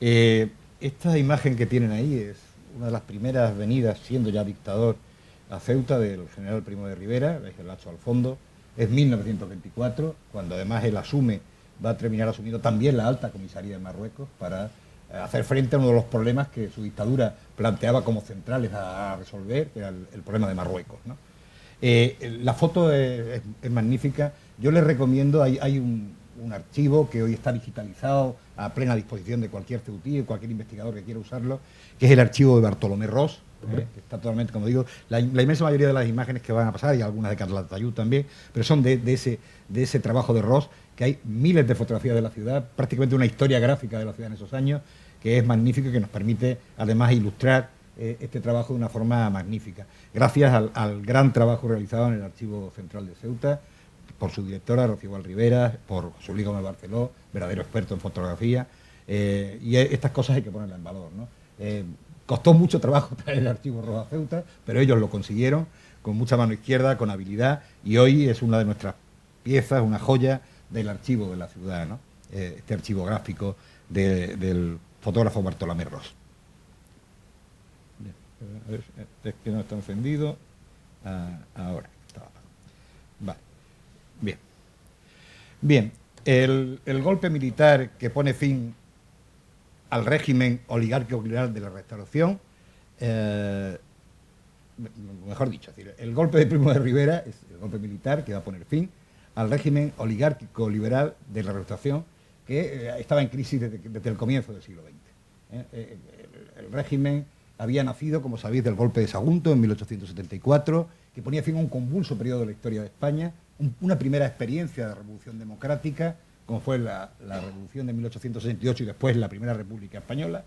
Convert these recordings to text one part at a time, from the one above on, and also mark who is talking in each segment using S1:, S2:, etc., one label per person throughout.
S1: Esta imagen que tienen ahí es una de las primeras venidas, siendo ya dictador, a Ceuta del general Primo de Rivera, veis el hacho al fondo, es 1924, cuando además él asume, va a terminar asumiendo también la alta comisaría de Marruecos para hacer frente a uno de los problemas que su dictadura planteaba como centrales a resolver, que era el problema de Marruecos, ¿no? La foto es magnífica. Yo les recomiendo, hay un archivo que hoy está digitalizado a plena disposición de cualquier ceutí, cualquier investigador que quiera usarlo, que es el archivo de Bartolomé Ros, que está totalmente, como digo, la inmensa mayoría de las imágenes que van a pasar, y algunas de Calatayud también, pero son de ese trabajo de Ros, que hay miles de fotografías de la ciudad, prácticamente una historia gráfica de la ciudad en esos años, que es magnífico y que nos permite además ilustrar este trabajo de una forma magnífica. Gracias al gran trabajo realizado en el Archivo Central de Ceuta, por su directora, Rocío Rivera, por José Luis Gómez Barceló, verdadero experto en fotografía, y estas cosas hay que ponerlas en valor, ¿no? Costó mucho trabajo traer el archivo Rojo a Ceuta, pero ellos lo consiguieron con mucha mano izquierda, con habilidad, y hoy es una de nuestras piezas, una joya del archivo de la ciudad, ¿no? Este archivo gráfico del fotógrafo Bartolomé Ros. Bien, a ver, es que no está encendido. Ahora. Vale. Bien. Bien. El golpe militar que pone fin al régimen oligárquico liberal de la Restauración, mejor dicho, es decir, el golpe de Primo de Rivera es el golpe militar que va a poner fin al régimen oligárquico liberal de la Restauración, que estaba en crisis desde el comienzo del siglo XX. El régimen había nacido, como sabéis, del golpe de Sagunto en 1874, que ponía fin a un convulso periodo de la historia de España, una primera experiencia de revolución democrática, como fue la revolución de 1868 y después la Primera República Española,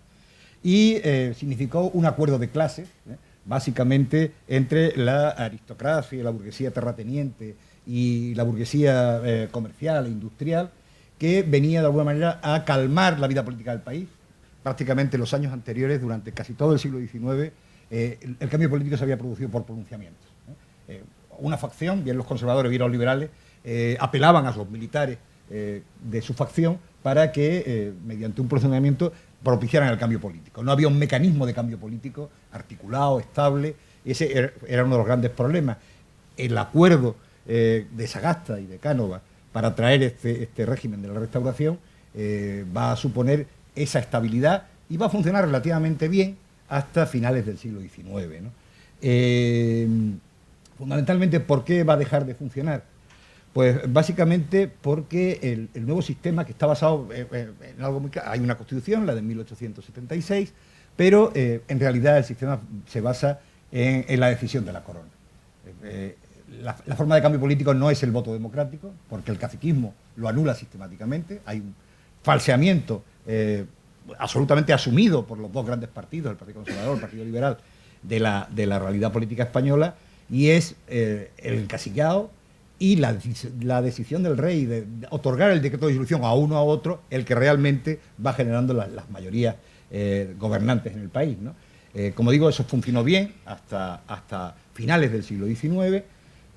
S1: y significó un acuerdo de clases, básicamente entre la aristocracia y la burguesía terrateniente y la burguesía comercial e industrial, que venía de alguna manera a calmar la vida política del país. Prácticamente los años anteriores, durante casi todo el siglo XIX, el cambio político se había producido por pronunciamientos. Una facción, bien los conservadores, bien los liberales, apelaban a los militares de su facción para que, mediante un procedimiento, propiciaran el cambio político. No había un mecanismo de cambio político articulado, estable, y ese era uno de los grandes problemas. El acuerdo de Sagasta y de Cánova para traer este régimen de la Restauración va a suponer esa estabilidad y va a funcionar relativamente bien hasta finales del siglo XIX, ¿no? Fundamentalmente, ¿por qué va a dejar de funcionar? Pues básicamente porque el nuevo sistema, que está basado en algo muy claro, hay una constitución, la de 1876, pero en realidad el sistema se basa en la decisión de la corona. La forma de cambio político no es el voto democrático, porque el caciquismo lo anula sistemáticamente, hay un falseamiento absolutamente asumido por los dos grandes partidos, el Partido Conservador, el Partido Liberal, de la realidad política española, y es el encasillado y la decisión del rey de otorgar el decreto de disolución a uno a otro, el que realmente va generando las mayorías gobernantes en el país, ¿no? Como digo, eso funcionó bien hasta finales del siglo XIX,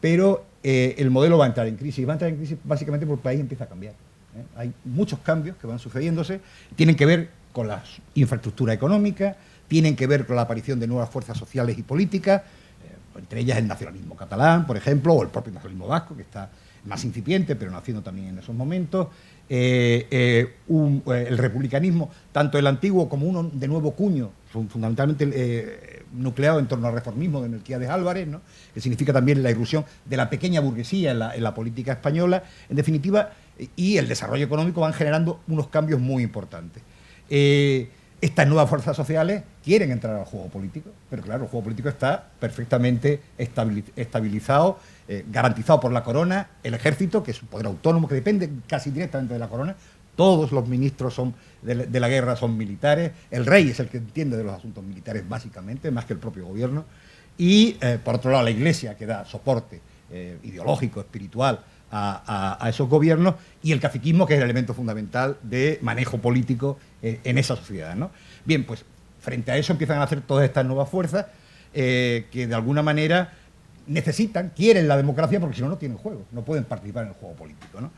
S1: pero el modelo va a entrar en crisis, y va a entrar en crisis básicamente porque el país empieza a cambiar. Hay muchos cambios que van sucediéndose, tienen que ver con la infraestructura económica, tienen que ver con la aparición de nuevas fuerzas sociales y políticas, entre ellas el nacionalismo catalán, por ejemplo, o el propio nacionalismo vasco, que está más incipiente, pero naciendo también en esos momentos, el republicanismo, tanto el antiguo como uno de nuevo cuño, fundamentalmente nucleado en torno al reformismo de Melquíades Álvarez, ¿no?, que significa también la irrupción de la pequeña burguesía en la política española, en definitiva, y el desarrollo económico van generando unos cambios muy importantes. Estas nuevas fuerzas sociales quieren entrar al juego político, pero claro, el juego político está perfectamente estabilizado, garantizado por la corona, el ejército, que es un poder autónomo que depende casi directamente de la corona. Todos los ministros de la guerra son militares, el rey es el que entiende de los asuntos militares básicamente, más que el propio gobierno, y por otro lado la Iglesia, que da soporte ideológico, espiritual a esos gobiernos, y el caciquismo, que es el elemento fundamental de manejo político en esa sociedad, ¿no? Bien, pues frente a eso empiezan a hacer todas estas nuevas fuerzas que de alguna manera quieren la democracia, porque si no, no tienen juego, no pueden participar en el juego político, ¿no?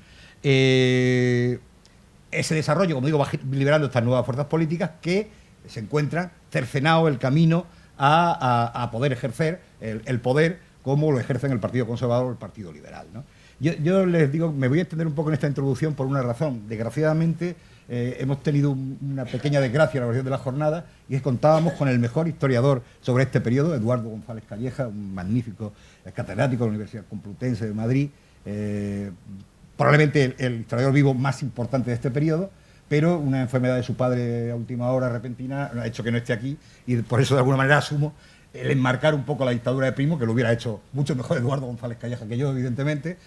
S1: ese desarrollo, como digo, va liberando estas nuevas fuerzas políticas que se encuentran cercenado el camino a poder ejercer el poder como lo ejercen el Partido Conservador o el Partido Liberal, ¿no? Yo les digo, me voy a extender un poco en esta introducción por una razón. Desgraciadamente, hemos tenido una pequeña desgracia en la versión de la jornada, y es que contábamos con el mejor historiador sobre este periodo, Eduardo González Calleja, un magnífico catedrático de la Universidad Complutense de Madrid, probablemente el historiador vivo más importante de este periodo, pero una enfermedad de su padre a última hora repentina ha hecho que no esté aquí, y por eso de alguna manera asumo el enmarcar un poco la dictadura de Primo, que lo hubiera hecho mucho mejor Eduardo González Calleja que yo, evidentemente,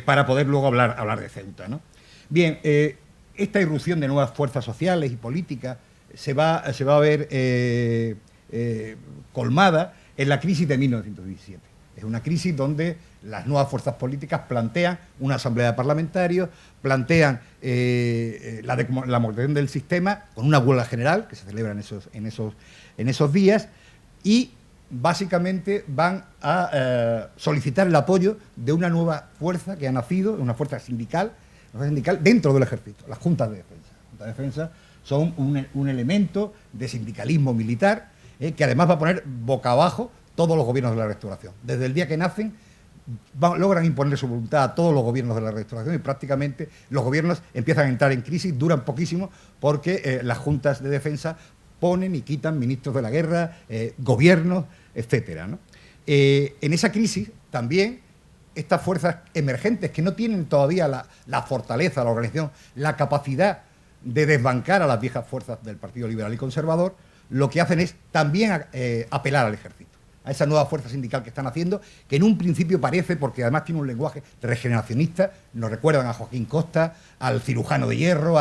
S1: para poder luego hablar de Ceuta, ¿no? Bien, esta irrupción de nuevas fuerzas sociales y políticas se va a ver colmada en la crisis de 1917. Es una crisis donde las nuevas fuerzas políticas plantean una asamblea de parlamentarios, plantean la modernización del sistema con una huelga general que se celebra en esos días, y básicamente van a solicitar el apoyo de una nueva fuerza que ha nacido, una fuerza sindical dentro del ejército, las juntas de defensa. Las juntas de defensa son un elemento de sindicalismo militar que además va a poner boca abajo todos los gobiernos de la Restauración. Desde el día que nacen logran imponer su voluntad a todos los gobiernos de la Restauración, y prácticamente los gobiernos empiezan a entrar en crisis, duran poquísimo, porque las juntas de defensa ponen y quitan ministros de la guerra, gobiernos, etcétera, ¿no? En esa crisis también estas fuerzas emergentes que no tienen todavía la fortaleza, la organización, la capacidad de desbancar a las viejas fuerzas del Partido Liberal y Conservador, lo que hacen es también apelar al ejército, a esa nueva fuerza sindical que están haciendo, que en un principio parece, porque además tiene un lenguaje regeneracionista, nos recuerdan a Joaquín Costa, al cirujano de hierro,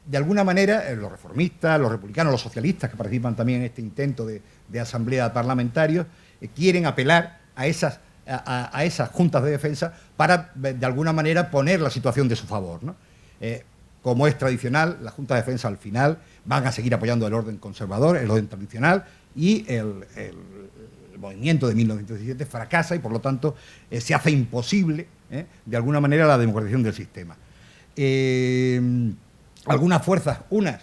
S1: de alguna manera los reformistas, los republicanos, los socialistas que participan también en este intento de asamblea de parlamentarios, quieren apelar a esas juntas de defensa para de alguna manera poner la situación de su favor, ¿no? Como es tradicional, las juntas de defensa al final van a seguir apoyando el orden conservador, el orden tradicional, y el movimiento de 1917 fracasa, y por lo tanto se hace imposible de alguna manera la democratización del sistema. Algunas fuerzas, unas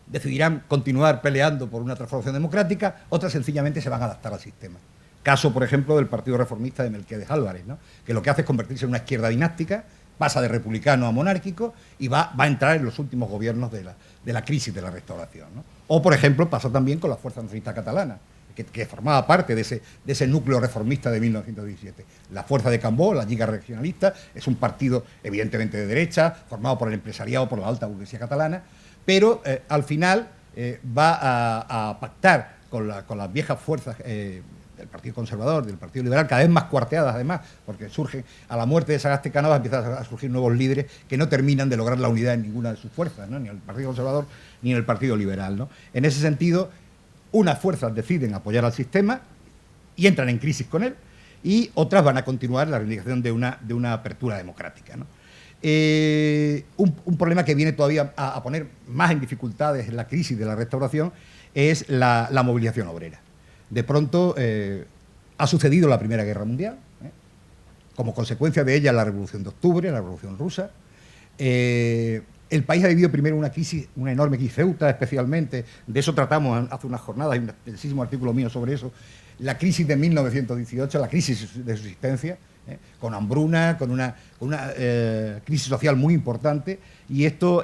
S1: decidirán continuar peleando por una transformación democrática, otras sencillamente se van a adaptar al sistema. Caso, por ejemplo, del Partido Reformista de Melquiades Álvarez, ¿no? Que lo que hace es convertirse en una izquierda dinástica, pasa de republicano a monárquico y va a entrar en los últimos gobiernos de la crisis de la Restauración, ¿no? O, por ejemplo, pasa también con la Fuerza Nacionalista Catalana, que formaba parte de ese núcleo reformista de 1917. La Fuerza de Cambó, la Lliga Regionalista, es un partido evidentemente de derecha, formado por el empresariado, por la alta burguesía catalana, pero al final va a pactar con las viejas fuerzas del Partido Conservador, del Partido Liberal, cada vez más cuarteadas además, porque surge a la muerte de Sagasti Cánovas, empiezan a surgir nuevos líderes que no terminan de lograr la unidad en ninguna de sus fuerzas, ¿no? Ni en el Partido Conservador ni en el Partido Liberal, ¿no? En ese sentido, unas fuerzas deciden apoyar al sistema y entran en crisis con él, y otras van a continuar la reivindicación de una apertura democrática, ¿no? Un problema que viene todavía a poner más en dificultades en la crisis de la Restauración es la movilización obrera. De pronto ha sucedido la Primera Guerra Mundial, como consecuencia de ella la Revolución de Octubre, la Revolución Rusa. El país ha vivido primero una crisis, una enorme crisis, Ceuta especialmente, de eso tratamos hace unas jornadas, hay un extensísimo artículo mío sobre eso, la crisis de 1918, la crisis de subsistencia, con hambruna, con una crisis social muy importante, y esto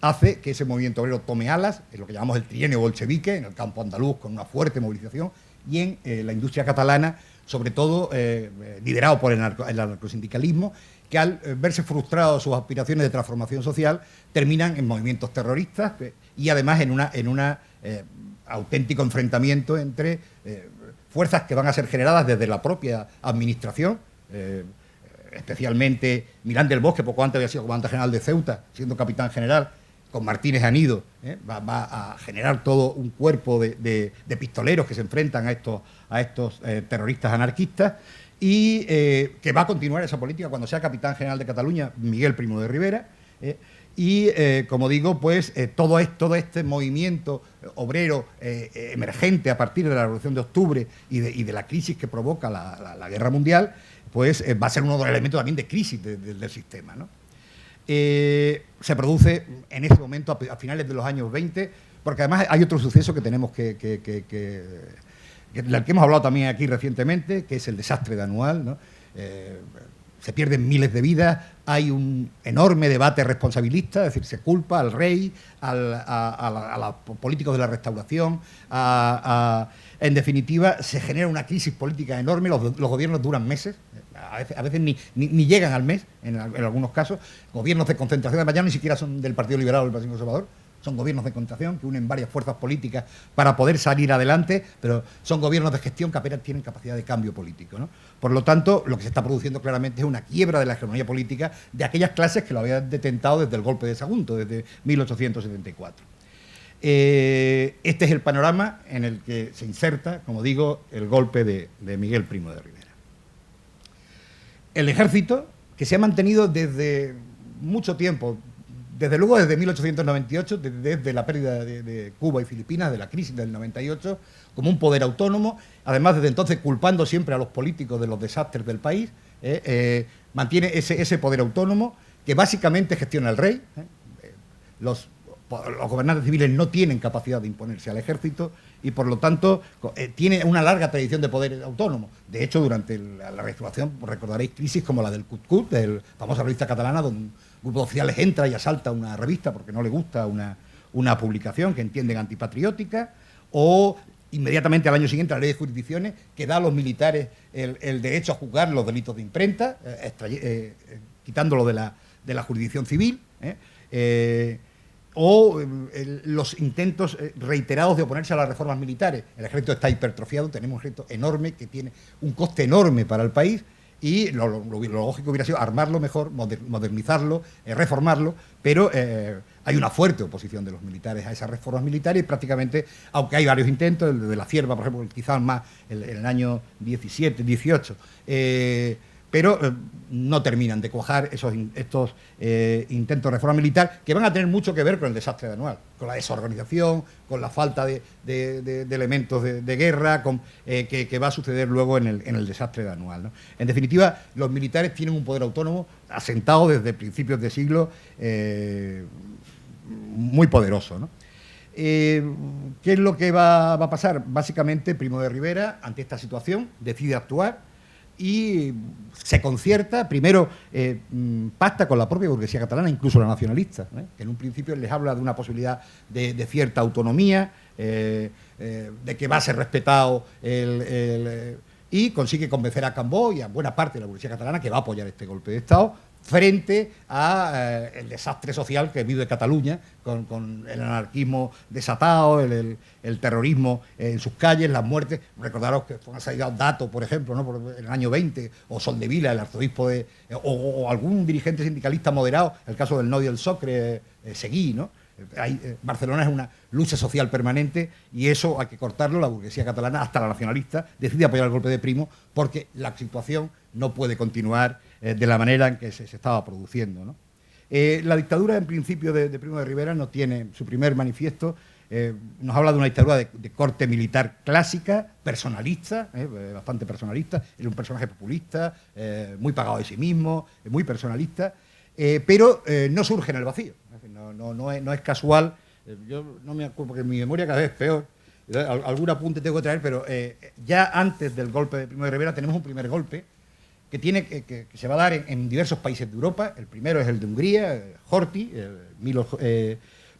S1: hace que ese movimiento obrero tome alas, es lo que llamamos el trienio bolchevique, en el campo andaluz con una fuerte movilización, y en la industria catalana, sobre todo liderado por el anarcosindicalismo, que al verse frustrados sus aspiraciones de transformación social, terminan en movimientos terroristas y además en un auténtico enfrentamiento entre fuerzas que van a ser generadas desde la propia administración, especialmente Milán del Bosque, poco antes había sido comandante general de Ceuta, siendo capitán general, con Martínez Anido, va a generar todo un cuerpo de pistoleros que se enfrentan a estos terroristas anarquistas, y que va a continuar esa política cuando sea capitán general de Cataluña, Miguel Primo de Rivera, y como digo, pues todo este movimiento obrero emergente a partir de la Revolución de Octubre y de la crisis que provoca la Guerra Mundial, pues va a ser uno de los elementos también de crisis del sistema, ¿no? Se produce en ese momento, a finales de los años 20, porque además hay otro suceso que tenemos del que hemos hablado también aquí recientemente, que es el desastre de Anual, ¿no? Se pierden miles de vidas, hay un enorme debate responsabilista, es decir, se culpa al rey, a los políticos de la Restauración, en definitiva, se genera una crisis política enorme, los gobiernos duran meses, a veces ni llegan al mes, en algunos casos, gobiernos de concentración, además ya ni siquiera son del Partido Liberal o del Partido Conservador, son gobiernos de concentración que unen varias fuerzas políticas para poder salir adelante, pero son gobiernos de gestión que apenas tienen capacidad de cambio político, ¿no? Por lo tanto, lo que se está produciendo claramente es una quiebra de la hegemonía política de aquellas clases que lo habían detentado desde el golpe de Sagunto, desde 1874. Este es el panorama en el que se inserta, como digo, el golpe de Miguel Primo de Rivera. El ejército, que se ha mantenido desde mucho tiempo, desde luego desde 1898, desde la pérdida de Cuba y Filipinas, de la crisis del 98, como un poder autónomo, además desde entonces culpando siempre a los políticos de los desastres del país, mantiene ese poder autónomo que básicamente gestiona el rey. Los gobernantes civiles no tienen capacidad de imponerse al ejército y por lo tanto tiene una larga tradición de poder autónomo. De hecho, durante la Restauración recordaréis crisis como la del Cut-Cut, de la famosa revista catalana, donde un grupo de oficiales entra y asalta una revista porque no le gusta una publicación que entienden antipatriótica, o inmediatamente al año siguiente la ley de jurisdicciones que da a los militares el derecho a juzgar los delitos de imprenta, quitándolo de la jurisdicción civil, o los intentos reiterados de oponerse a las reformas militares. El ejército está hipertrofiado, tenemos un ejército enorme que tiene un coste enorme para el país y lo lógico hubiera sido armarlo mejor, modernizarlo, reformarlo, pero hay una fuerte oposición de los militares a esas reformas militares y prácticamente, aunque hay varios intentos, el de la Cierva, por ejemplo, quizás más en el año 17, 18, pero no terminan de cuajar estos intentos de reforma militar que van a tener mucho que ver con el desastre de Anual, con la desorganización, con la falta de elementos de guerra, que va a suceder luego en el desastre de Anual, ¿no? En definitiva, los militares tienen un poder autónomo asentado desde principios de siglo muy poderoso, ¿no? ¿Qué es lo que va a pasar? Básicamente, Primo de Rivera, ante esta situación, decide actuar y se concierta, primero pacta con la propia burguesía catalana, incluso la nacionalista, que en un principio les habla de una posibilidad de cierta autonomía, de que va a ser respetado y consigue convencer a Cambó y a buena parte de la burguesía catalana que va a apoyar este golpe de Estado frente al desastre social que vive Cataluña, con el anarquismo desatado, el terrorismo en sus calles, las muertes. Recordaros que han salido datos, por ejemplo, ¿no? En el año 20, o Soldevila, el arzobispo o algún dirigente sindicalista moderado, el caso del Nodi del Socre, Seguí, ¿no? Barcelona es una lucha social permanente y eso hay que cortarlo. La burguesía catalana, hasta la nacionalista, decide apoyar el golpe de Primo porque la situación no puede continuar de la manera en que se estaba produciendo, ¿no? La dictadura, en principio, de Primo de Rivera no tiene su primer manifiesto. Nos habla de una dictadura de corte militar clásica, personalista, bastante personalista. Era un personaje populista, muy pagado de sí mismo, muy personalista, pero no surge en el vacío. No es casual. Yo no me acuerdo, porque mi memoria cada vez es peor. Algún apunte tengo que traer, pero ya antes del golpe de Primo de Rivera tenemos un primer golpe que se va a dar en diversos países de Europa. El primero es el de Hungría, Horthy,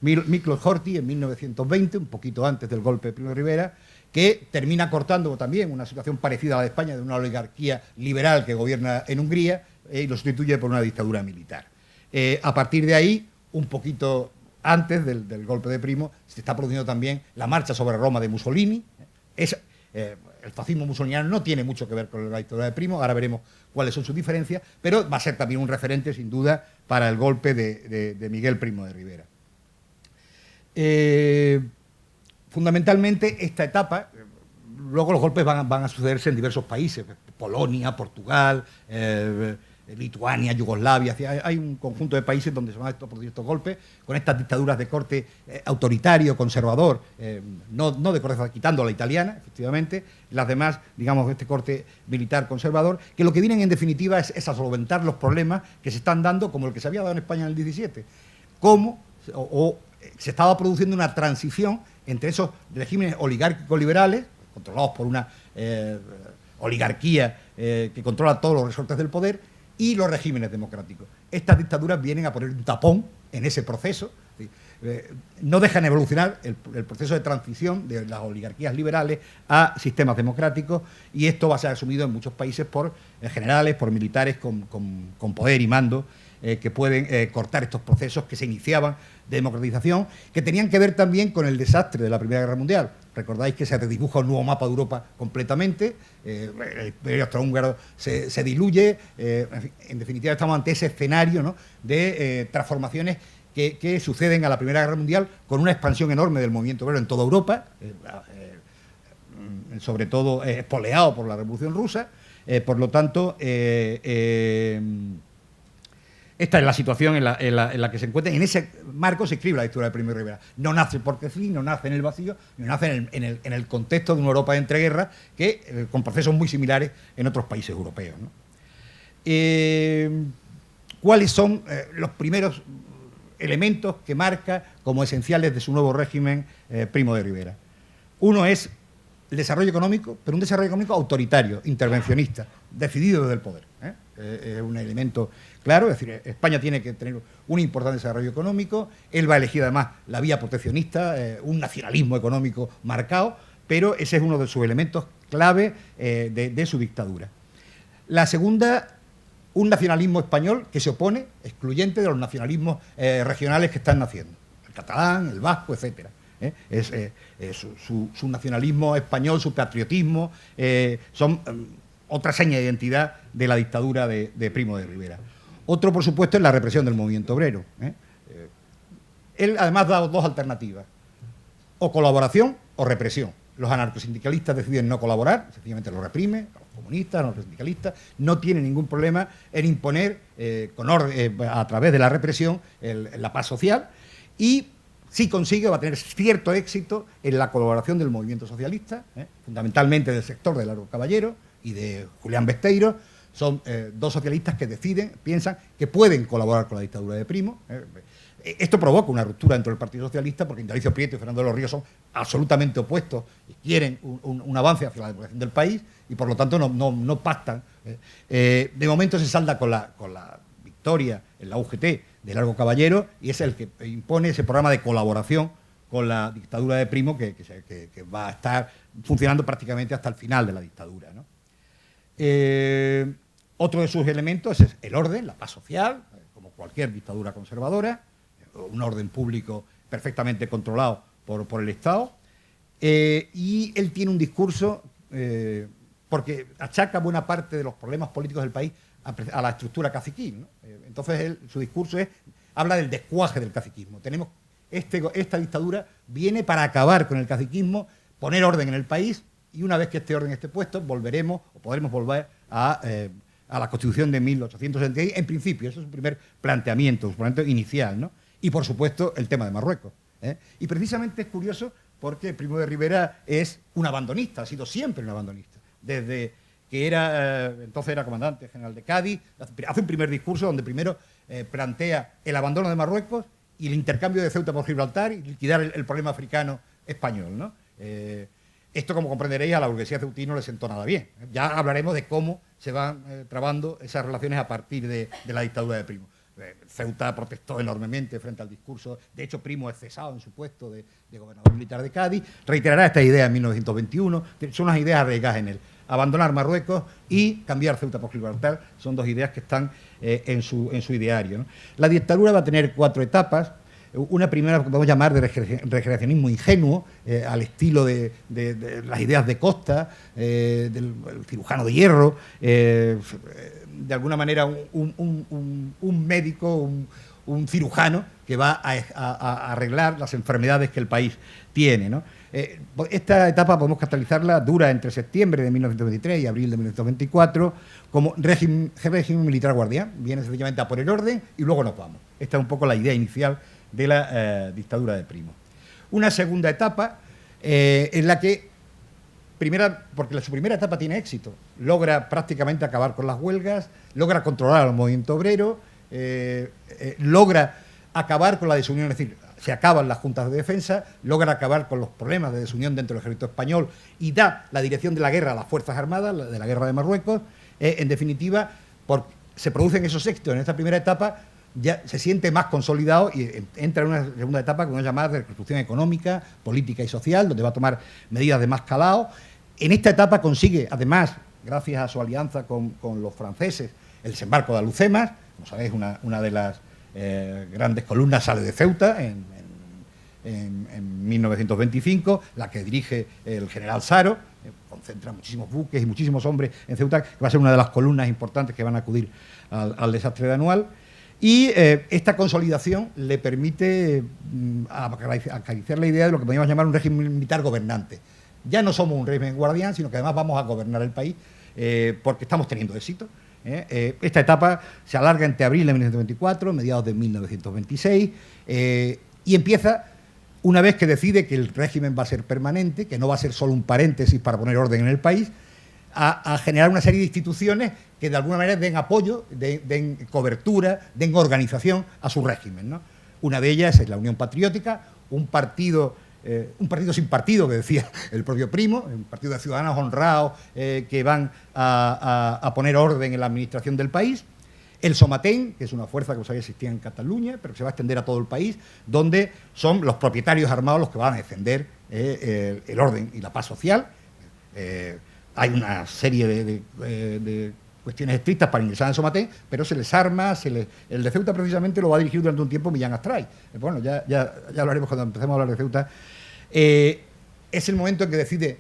S1: Miklos Horthy, en 1920, un poquito antes del golpe de Primo de Rivera, que termina cortando también una situación parecida a la de España, de una oligarquía liberal que gobierna en Hungría, y lo sustituye por una dictadura militar. A partir de ahí, un poquito antes del golpe de Primo, se está produciendo también la marcha sobre Roma de Mussolini. El fascismo mussoliniano no tiene mucho que ver con la dictadura de Primo, ahora veremos cuáles son sus diferencias, pero va a ser también un referente, sin duda, para el golpe de Miguel Primo de Rivera. Fundamentalmente, esta etapa, luego los golpes van a sucederse en diversos países, Polonia, Portugal, Lituania, Yugoslavia, hay un conjunto de países donde se van a producir estos golpes, con estas dictaduras de corte autoritario, conservador, no de corte, quitando la italiana, efectivamente, las demás, digamos, de este corte militar conservador, que lo que vienen en definitiva es a solventar los problemas que se están dando, como el que se había dado en España en el 17, como se estaba produciendo una transición entre esos regímenes oligárquicos liberales, controlados por una oligarquía que controla todos los resortes del poder, y los regímenes democráticos. Estas dictaduras vienen a poner un tapón en ese proceso, no dejan evolucionar el proceso de transición de las oligarquías liberales a sistemas democráticos, y esto va a ser asumido en muchos países por generales, por militares con poder y mando, que pueden cortar estos procesos que se iniciaban de democratización, que tenían que ver también con el desastre de la Primera Guerra Mundial. Recordáis que se dibuja un nuevo mapa de Europa completamente, el Imperio Austrohúngaro se diluye, en definitiva estamos ante ese escenario, ¿no?, de transformaciones que suceden a la Primera Guerra Mundial, con una expansión enorme del movimiento obrero en toda Europa, sobre todo espoleado por la Revolución Rusa. Por lo tanto, esta es la situación en la que se encuentra. En ese marco se escribe la historia de Primo de Rivera. No nace porque sí, no nace en el vacío, no nace en el contexto de una Europa de entreguerras, con procesos muy similares en otros países europeos, ¿no? ¿Cuáles son los primeros elementos que marca como esenciales de su nuevo régimen Primo de Rivera? Uno es el desarrollo económico, pero un desarrollo económico autoritario, intervencionista, decidido desde el poder. Es un elemento claro, es decir, España tiene que tener un importante desarrollo económico, él va a elegir además la vía proteccionista, un nacionalismo económico marcado, pero ese es uno de sus elementos clave de su dictadura. La segunda, un nacionalismo español que se opone, excluyente de los nacionalismos regionales que están naciendo, el catalán, el vasco, etcétera. Su nacionalismo español, su patriotismo, son otra seña de identidad de la dictadura de Primo de Rivera. Otro, por supuesto, es la represión del movimiento obrero. Él, además, da dos alternativas: o colaboración o represión. Los anarcosindicalistas deciden no colaborar, sencillamente lo reprime, los comunistas, los sindicalistas, no tienen ningún problema en imponer a través de la represión la paz social, y si consigue, va a tener cierto éxito en la colaboración del movimiento socialista, fundamentalmente del sector de Largo Caballero y de Julián Besteiro. Son dos socialistas que piensan que pueden colaborar con la dictadura de Primo. Esto provoca una ruptura dentro del Partido Socialista, porque Indalecio Prieto y Fernando de los Ríos son absolutamente opuestos y quieren un avance hacia la democracia del país, y por lo tanto no pactan. De momento se salda con la victoria en la UGT de Largo Caballero, y es el que impone ese programa de colaboración con la dictadura de Primo, que va a estar funcionando prácticamente hasta el final de la dictadura, ¿no? Otro de sus elementos es el orden, la paz social, como cualquier dictadura conservadora, un orden público perfectamente controlado por el Estado, y él tiene un discurso, porque achaca buena parte de los problemas políticos del país a la estructura caciquil, ¿no? Entonces su discurso habla del descuaje del caciquismo. Esta dictadura viene para acabar con el caciquismo, poner orden en el país, y una vez que este orden esté puesto, podremos volver a la Constitución de 1876, en principio. Eso es su primer planteamiento, su planteamiento inicial, ¿no? Y, por supuesto, el tema de Marruecos. Y precisamente es curioso porque Primo de Rivera es un abandonista, ha sido siempre un abandonista. Desde que entonces era comandante general de Cádiz, hace un primer discurso donde primero plantea el abandono de Marruecos y el intercambio de Ceuta por Gibraltar y liquidar el problema africano español, ¿no? Esto, como comprenderéis, a la burguesía ceutina no le sentó nada bien. Ya hablaremos de cómo se van trabando esas relaciones a partir de la dictadura de Primo. Ceuta protestó enormemente frente al discurso. De hecho, Primo es cesado en su puesto de gobernador militar de Cádiz. Reiterará esta idea en 1921. Son unas ideas arraigadas en él. Abandonar Marruecos y cambiar Ceuta por Gibraltar son dos ideas que están en su ideario, ¿no? La dictadura va a tener 4 etapas. Una primera que podemos llamar de recreacionismo ingenuo, al estilo de las ideas de Costa, del cirujano de hierro, de alguna manera un médico, un cirujano que va a arreglar las enfermedades que el país tiene, ¿no? Esta etapa podemos catalizarla, dura entre septiembre de 1923 y abril de 1924, como régimen militar guardián. Viene sencillamente a poner orden y luego nos vamos. Esta es un poco la idea inicial de la dictadura de Primo. Una segunda etapa en la que, porque su primera etapa tiene éxito, logra prácticamente acabar con las huelgas, logra controlar al movimiento obrero, logra acabar con la desunión, es decir, se acaban las juntas de defensa, logra acabar con los problemas de desunión dentro del ejército español y da la dirección de la guerra a las Fuerzas Armadas, de la guerra de Marruecos. En definitiva, se producen esos éxitos en esta primera etapa, ya se siente más consolidado y entra en una segunda etapa que vamos a llamar de reconstrucción económica, política y social, donde va a tomar medidas de más calado. En esta etapa consigue, además, gracias a su alianza con los franceses, el desembarco de Alhucemas. Como sabéis, una de las grandes columnas sale de Ceuta en 1925, la que dirige el general Saro, concentra muchísimos buques y muchísimos hombres en Ceuta, que va a ser una de las columnas importantes que van a acudir al desastre de Anual. Y esta consolidación le permite acariciar la idea de lo que podríamos llamar un régimen militar gobernante. Ya no somos un régimen guardián, sino que además vamos a gobernar el país porque estamos teniendo éxito. Esta etapa se alarga entre abril de 1924, mediados de 1926, y empieza una vez que decide que el régimen va a ser permanente, que no va a ser solo un paréntesis para poner orden en el país, a generar una serie de instituciones que de alguna manera den apoyo, den cobertura, den organización a su régimen, ¿no? Una de ellas es la Unión Patriótica, un partido sin partido, que decía el propio Primo, un partido de ciudadanos honrados que van a poner orden en la administración del país. El Somatén, que es una fuerza que existía en Cataluña, pero que se va a extender a todo el país, donde son los propietarios armados los que van a defender el orden y la paz social. Hay una serie de cuestiones estrictas para ingresar en Somatén, pero se les arma, el de Ceuta precisamente lo va a dirigir durante un tiempo Millán Astray. Bueno, ya lo haremos cuando empecemos a hablar de Ceuta. Es el momento en que decide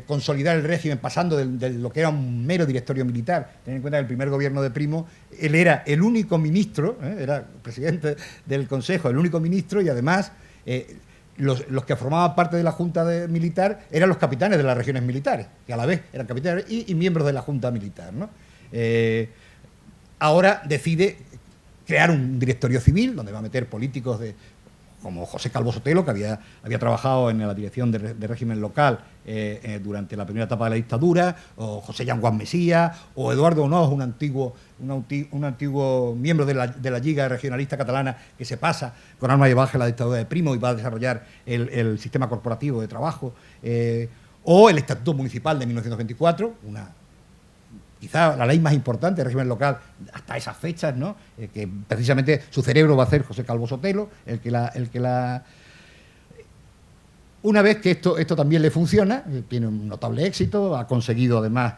S1: consolidar el régimen, pasando de lo que era un mero directorio militar. Ten en cuenta que el primer gobierno de Primo, él era el único ministro, era presidente del Consejo, el único ministro, y además los que formaban parte de la Junta Militar eran los capitanes de las regiones militares, que a la vez eran capitanes y miembros de la Junta Militar, ¿no? Ahora decide crear un directorio civil donde va a meter políticos como José Calvo Sotelo, que había trabajado en la dirección de régimen local durante la primera etapa de la dictadura, o José Yanguas Mesía, o Eduardo Onoz, un antiguo miembro de la Lliga Regionalista Catalana, que se pasa con arma de baja a la dictadura de Primo y va a desarrollar el sistema corporativo de trabajo, o el Estatuto Municipal de 1924, quizá la ley más importante del régimen local hasta esas fechas, ¿no? Que precisamente su cerebro va a ser José Calvo Sotelo, Una vez que esto también le funciona, tiene un notable éxito, ha conseguido además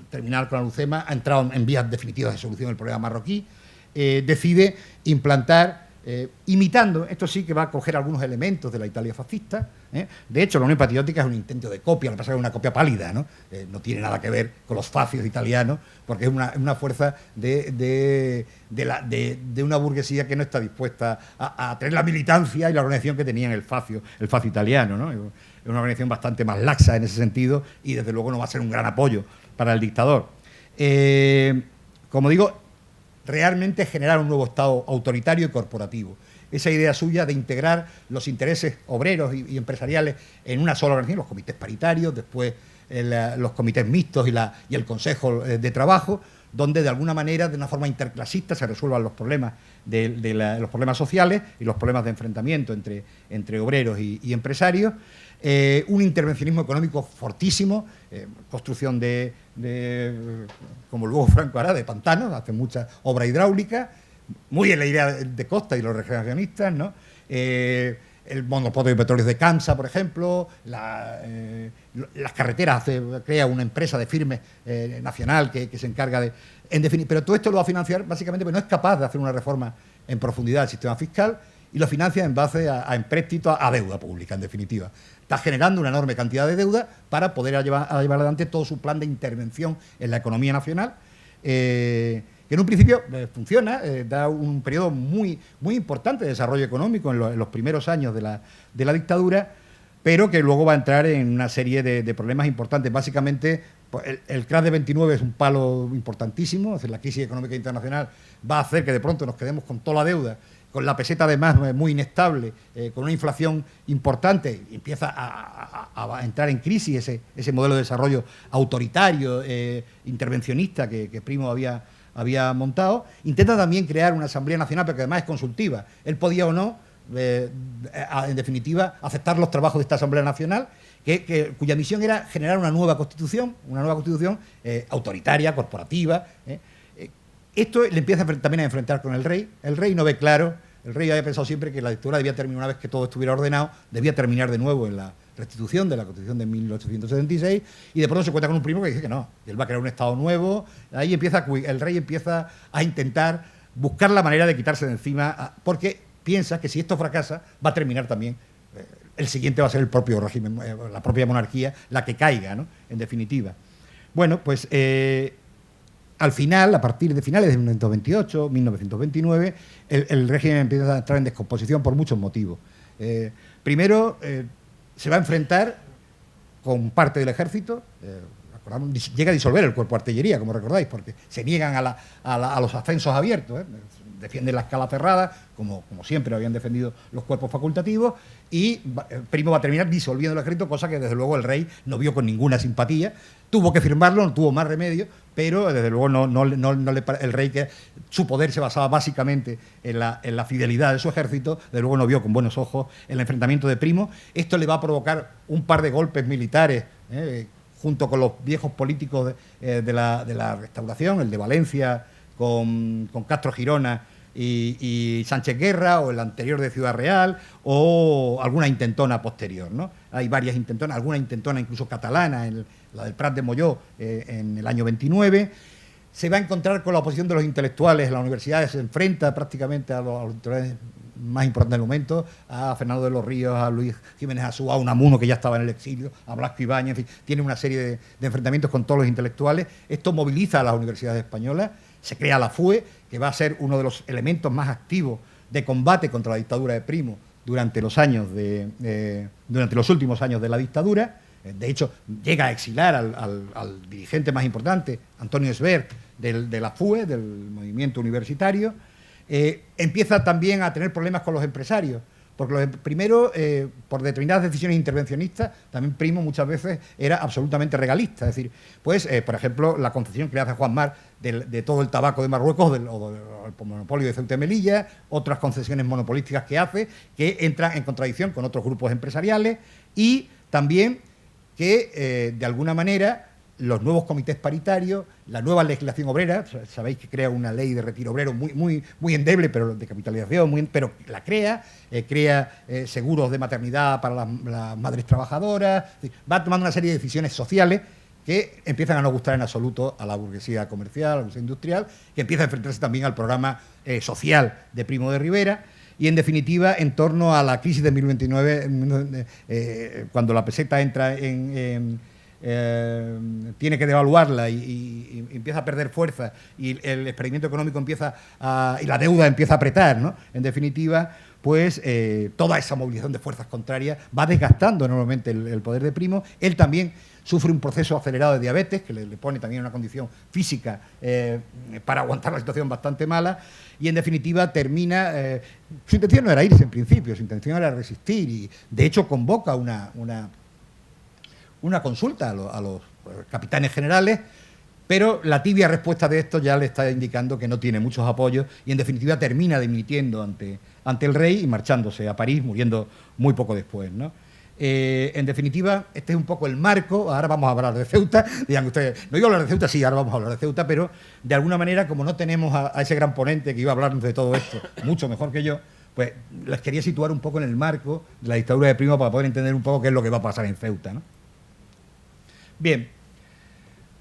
S1: terminar con Alhucemas, ha entrado en vías definitivas de solución del problema marroquí, decide implantar, imitando, esto sí que va a coger algunos elementos de la Italia fascista. De hecho, la Unión Patriótica es un intento de copia, lo que pasa es que es una copia pálida, ¿no? No tiene nada que ver con los facios italianos, porque es una fuerza de una burguesía que no está dispuesta a tener la militancia y la organización que tenía en el facio italiano, ¿no? Es una organización bastante más laxa en ese sentido y desde luego no va a ser un gran apoyo para el dictador. Como digo, realmente generar un nuevo Estado autoritario y corporativo. Esa idea suya de integrar los intereses obreros y empresariales en una sola organización, los comités paritarios, después los comités mixtos y el Consejo de Trabajo, donde de alguna manera, de una forma interclasista, se resuelvan los problemas los problemas sociales y los problemas de enfrentamiento entre obreros y empresarios. Un intervencionismo económico fortísimo, construcción como luego Franco hará, de pantanos, hace mucha obra hidráulica, muy en la idea de Costa y los regeneracionistas, ¿no? El monopolio de petróleos de Camsa, por ejemplo, las carreteras, crea una empresa de firmes nacional que se encarga de... pero todo esto lo va a financiar básicamente porque no es capaz de hacer una reforma en profundidad del sistema fiscal y lo financia en base a empréstitos, a deuda pública, en definitiva. Está generando una enorme cantidad de deuda para poder llevar adelante todo su plan de intervención en la economía nacional. que en un principio funciona, da un periodo muy, muy importante de desarrollo económico en los primeros años de la dictadura, pero que luego va a entrar en una serie de problemas importantes. Básicamente, pues, el crash de 29 es un palo importantísimo, es decir, la crisis económica internacional va a hacer que de pronto nos quedemos con toda la deuda, con la peseta además muy inestable, con una inflación importante, y empieza a entrar en crisis ese modelo de desarrollo autoritario, intervencionista que Primo había montado. Intenta también crear una Asamblea Nacional, pero que además es consultiva. Él podía o no, en definitiva, aceptar los trabajos de esta Asamblea Nacional, cuya misión era generar una nueva constitución autoritaria, corporativa. Esto le empieza también a enfrentar con el rey. El rey no ve claro. El rey había pensado siempre que la dictadura debía terminar, una vez que todo estuviera ordenado, debía terminar de nuevo en la restitución de la Constitución de 1876, y de pronto se encuentra con un Primo que dice que no, que él va a crear un Estado nuevo. Ahí el rey empieza a intentar buscar la manera de quitarse de encima, porque piensa que si esto fracasa, va a terminar también, el siguiente va a ser el propio régimen, la propia monarquía, la que caiga, ¿no?, en definitiva. Bueno, pues al final, a partir de finales de 1928, 1929, el régimen empieza a entrar en descomposición por muchos motivos. Primero, se va a enfrentar con parte del ejército, llega a disolver el cuerpo de artillería, como recordáis, porque se niegan a los ascensos abiertos, defienden la escala cerrada, como siempre habían defendido los cuerpos facultativos, y Primo va a terminar disolviendo el ejército, cosa que desde luego el rey no vio con ninguna simpatía. Tuvo que firmarlo, no tuvo más remedio, pero desde luego el rey, que su poder se basaba básicamente en la fidelidad de su ejército, desde luego no vio con buenos ojos el enfrentamiento de Primo. Esto le va a provocar un par de golpes militares, junto con los viejos políticos de la Restauración, el de Valencia con Castro Girona y Sánchez Guerra, o el anterior de Ciudad Real, o alguna intentona posterior, ¿no? Hay varias intentonas, alguna intentona incluso catalana, la del Prat de Molló, en el año 29. Se va a encontrar con la oposición de los intelectuales en las universidades, se enfrenta prácticamente a los intelectuales más importantes del momento, a Fernando de los Ríos, a Luis Jiménez Azúa, a Unamuno, que ya estaba en el exilio, a Blasco Ibáñez, en fin, tiene una serie de enfrentamientos con todos los intelectuales. Esto moviliza a las universidades españolas, se crea la FUE, que va a ser uno de los elementos más activos de combate contra la dictadura de Primo durante los últimos años de la dictadura. De hecho, llega a exilar al dirigente más importante, Antonio Esbert, de la FUE, del movimiento universitario. Empieza también a tener problemas con los empresarios, porque primero, por determinadas decisiones intervencionistas, también Primo muchas veces era absolutamente regalista. Es decir, pues, por ejemplo, la concesión que le hace Juan Mar de todo el tabaco de Marruecos, o del monopolio de Ceuta y Melilla, otras concesiones monopolísticas que hace, que entran en contradicción con otros grupos empresariales, y también que, de alguna manera, los nuevos comités paritarios, la nueva legislación obrera, sabéis que crea una ley de retiro obrero muy endeble, pero de capitalización, pero la crea seguros de maternidad para las madres trabajadoras, va tomando una serie de decisiones sociales que empiezan a no gustar en absoluto a la burguesía comercial, a la burguesía industrial, que empieza a enfrentarse también al programa social de Primo de Rivera. Y, en definitiva, en torno a la crisis de 1929, cuando la peseta entra tiene que devaluarla y empieza a perder fuerza, y el experimento económico y la deuda empieza a apretar, ¿no? En definitiva, pues toda esa movilización de fuerzas contrarias va desgastando enormemente el poder de Primo. Él también sufre un proceso acelerado de diabetes, que le pone también una condición física para aguantar la situación bastante mala, y en definitiva termina... su intención no era irse en principio, su intención era resistir, y de hecho convoca una consulta a los capitanes generales, pero la tibia respuesta de esto ya le está indicando que no tiene muchos apoyos, y en definitiva termina dimitiendo ante el rey y marchándose a París, muriendo muy poco después, ¿no? En definitiva, este es un poco el marco. Ahora vamos a hablar de Ceuta. Digan ustedes, no iba a hablar de Ceuta, sí, ahora vamos a hablar de Ceuta, pero de alguna manera, como no tenemos a ese gran ponente que iba a hablarnos de todo esto mucho mejor que yo, pues les quería situar un poco en el marco de la dictadura de Primo para poder entender un poco qué es lo que va a pasar en Ceuta, ¿no? Bien,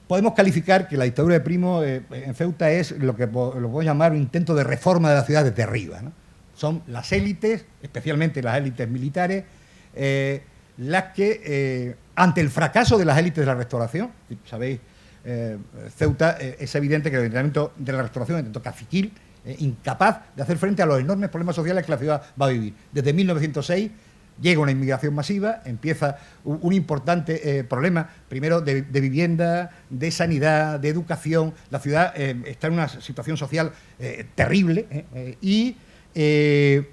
S1: podemos calificar que la dictadura de Primo en Ceuta es lo que lo podemos llamar un intento de reforma de la ciudad desde arriba, ¿no? Son las élites, especialmente las élites militares, las que, ante el fracaso de las élites de la Restauración, sabéis, Ceuta es evidente que el ayuntamiento de la restauración, el ayuntamiento caciquil, incapaz de hacer frente a los enormes problemas sociales que la ciudad va a vivir. Desde 1906 llega una inmigración masiva, empieza un importante problema, primero de vivienda, de sanidad, de educación. La ciudad está en una situación social terrible y el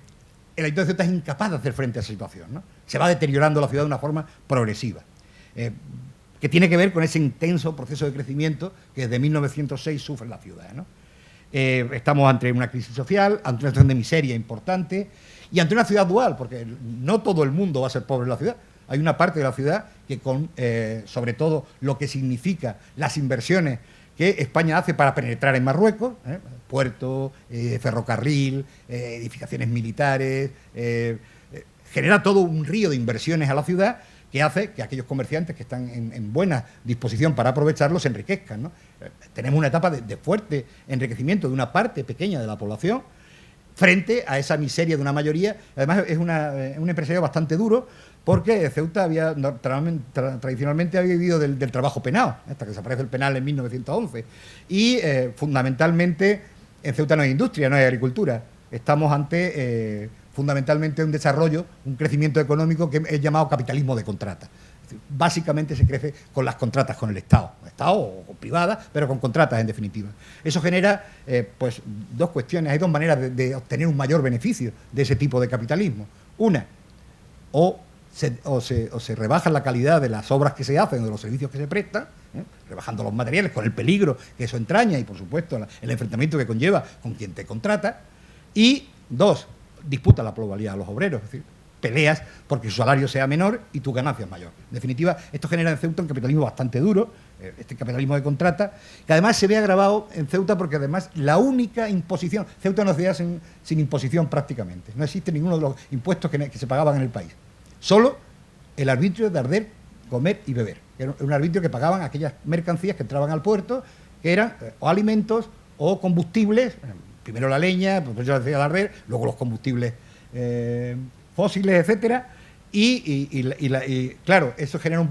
S1: Ayuntamiento de Ceuta es incapaz de hacer frente a esa situación, ¿no? Se va deteriorando la ciudad de una forma progresiva, que tiene que ver con ese intenso proceso de crecimiento que desde 1906 sufre la ciudad, ¿no? Estamos ante una crisis social, ante una situación de miseria importante y ante una ciudad dual, porque no todo el mundo va a ser pobre en la ciudad. Hay una parte de la ciudad que con, sobre todo, lo que significa las inversiones que España hace para penetrar en Marruecos, puerto, ferrocarril, edificaciones militares, genera todo un río de inversiones a la ciudad que hace que aquellos comerciantes que están en buena disposición para aprovecharlo se enriquezcan, ¿no? Tenemos una etapa de fuerte enriquecimiento de una parte pequeña de la población frente a esa miseria de una mayoría. Además, es un empresario bastante duro, porque Ceuta tradicionalmente había vivido del trabajo penado, hasta que desaparece el penal en 1911. Y fundamentalmente en Ceuta no hay industria, no hay agricultura. Estamos ante fundamentalmente un desarrollo, un crecimiento económico que es llamado capitalismo de contrata. Básicamente se crece con las contratas con el Estado o privadas, pero con contratas en definitiva. Eso genera pues dos cuestiones, hay dos maneras de obtener un mayor beneficio de ese tipo de capitalismo. Una, o se rebaja la calidad de las obras que se hacen o de los servicios que se prestan, rebajando los materiales con el peligro que eso entraña y por supuesto el enfrentamiento que conlleva con quien te contrata. Y dos, disputa la pluralidad de los obreros, es decir, peleas porque su salario sea menor y tu ganancia es mayor. En definitiva, esto genera en Ceuta un capitalismo bastante duro, este capitalismo de contrata, que además se ve agravado en Ceuta porque además la única imposición, Ceuta es una ciudad sin imposición prácticamente, no existe ninguno de los impuestos que se pagaban en el país, solo el arbitrio de arder, comer y beber, que era un arbitrio que pagaban aquellas mercancías que entraban al puerto, que eran o alimentos o combustibles, primero la leña, pues yo decía el arder, luego los combustibles fósiles, etcétera, y claro, eso genera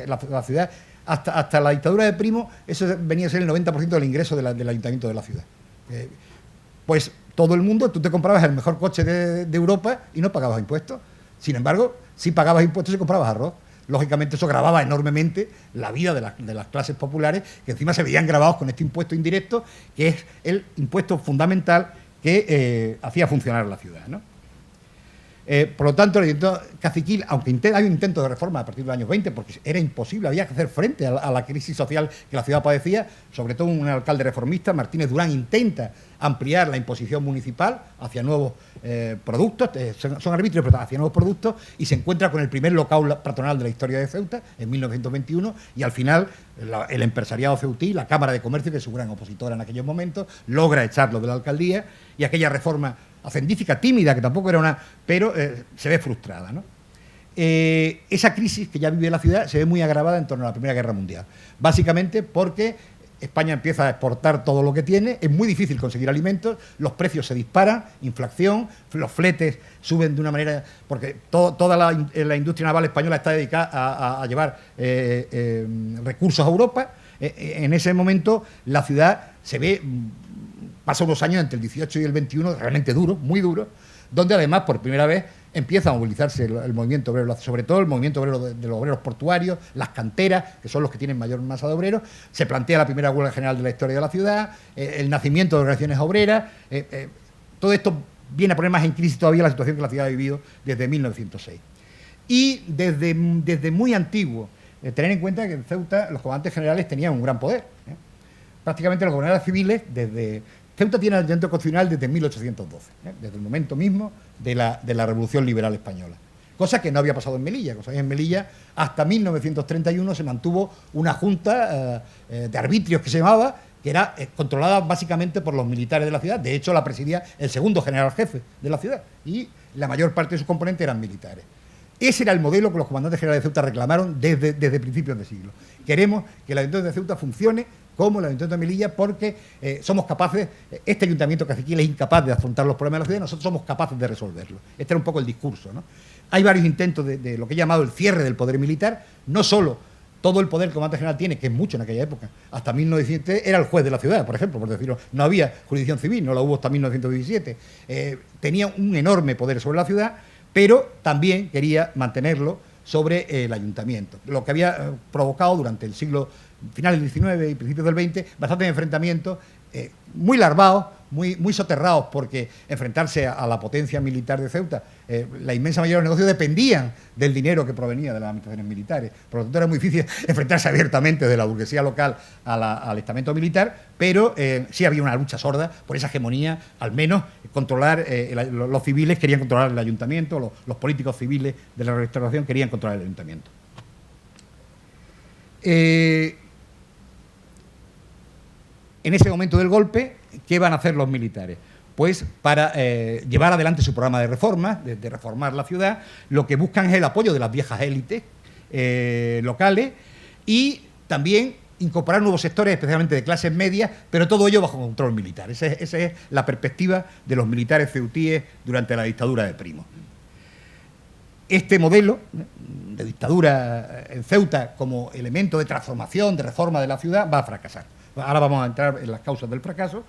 S1: la ciudad, hasta la dictadura de Primo, eso venía a ser el 90% del ingreso del ayuntamiento de la ciudad. Pues todo el mundo, tú te comprabas el mejor coche de Europa y no pagabas impuestos. Sin embargo, si pagabas impuestos y comprabas arroz. Lógicamente eso gravaba enormemente la vida de las clases populares, que encima se veían gravados con este impuesto indirecto, que es el impuesto fundamental que hacía funcionar la ciudad, ¿no? Por lo tanto, el ayuntamiento caciquil, aunque hay un intento de reforma a partir de los años 20, porque era imposible, había que hacer frente a la crisis social que la ciudad padecía, sobre todo un alcalde reformista, Martínez Durán, intenta ampliar la imposición municipal hacia nuevos productos, son arbitrios, pero hacia nuevos productos, y se encuentra con el primer local patronal de la historia de Ceuta, en 1921, y al final el empresariado ceutí, la Cámara de Comercio, que es su gran opositora en aquellos momentos, logra echarlo de la alcaldía, y aquella reforma hacendífica, tímida, que tampoco era una, pero se ve frustrada, ¿no? Esa crisis que ya vive la ciudad se ve muy agravada en torno a la Primera Guerra Mundial, básicamente porque España empieza a exportar todo lo que tiene, es muy difícil conseguir alimentos, los precios se disparan, inflación, los fletes suben de una manera, porque toda la industria naval española está dedicada a llevar recursos a Europa. En ese momento la ciudad se ve, pasa unos años entre el 18 y el 21 realmente duro, muy duro, donde además por primera vez empieza a movilizarse el movimiento obrero, sobre todo el movimiento obrero de los obreros portuarios, las canteras, que son los que tienen mayor masa de obreros. Se plantea la primera huelga general de la historia de la ciudad, el nacimiento de organizaciones obreras. Todo esto viene a poner más en crisis todavía la situación que la ciudad ha vivido desde 1906. Y desde muy antiguo, tener en cuenta que en Ceuta los comandantes generales tenían un gran poder. Prácticamente los gobernadores civiles Ceuta tiene el ayuntamiento constitucional desde 1812, desde el momento mismo de la Revolución Liberal Española. Cosa que no había pasado en Melilla. En Melilla hasta 1931 se mantuvo una junta de arbitrios que se llamaba, que era controlada básicamente por los militares de la ciudad. De hecho, la presidía el segundo general jefe de la ciudad y la mayor parte de sus componentes eran militares. Ese era el modelo que los comandantes generales de Ceuta reclamaron desde principios de siglo. Queremos que el ayuntamiento de Ceuta funcione como el ayuntamiento de Melilla, porque somos capaces, este ayuntamiento caciquil es incapaz de afrontar los problemas de la ciudad, nosotros somos capaces de resolverlos. Este era un poco el discurso, ¿no? Hay varios intentos de lo que he llamado el cierre del poder militar, no solo todo el poder que el comandante general tiene, que es mucho en aquella época, hasta 1900 era el juez de la ciudad, por ejemplo, por decirlo. No había jurisdicción civil, no la hubo hasta 1917. Tenía un enorme poder sobre la ciudad, pero también quería mantenerlo sobre el ayuntamiento, lo que había provocado durante el siglo finales del XIX y principios del XX bastantes enfrentamientos muy larvados, muy soterrados, porque enfrentarse a la potencia militar de Ceuta, la inmensa mayoría de los negocios dependían del dinero que provenía de las administraciones militares. Por lo tanto, era muy difícil enfrentarse abiertamente de la burguesía local al estamento militar, pero sí había una lucha sorda por esa hegemonía, al menos controlar, los civiles querían controlar el ayuntamiento, los políticos civiles de la Restauración querían controlar el ayuntamiento. En ese momento del golpe, ¿qué van a hacer los militares? Pues para llevar adelante su programa de reforma, de reformar la ciudad, lo que buscan es el apoyo de las viejas élites locales y también incorporar nuevos sectores, especialmente de clases medias, pero todo ello bajo control militar. Esa es la perspectiva de los militares ceutíes durante la dictadura de Primo. Este modelo de dictadura en Ceuta como elemento de transformación, de reforma de la ciudad, va a fracasar. Ahora vamos a entrar en las causas del fracaso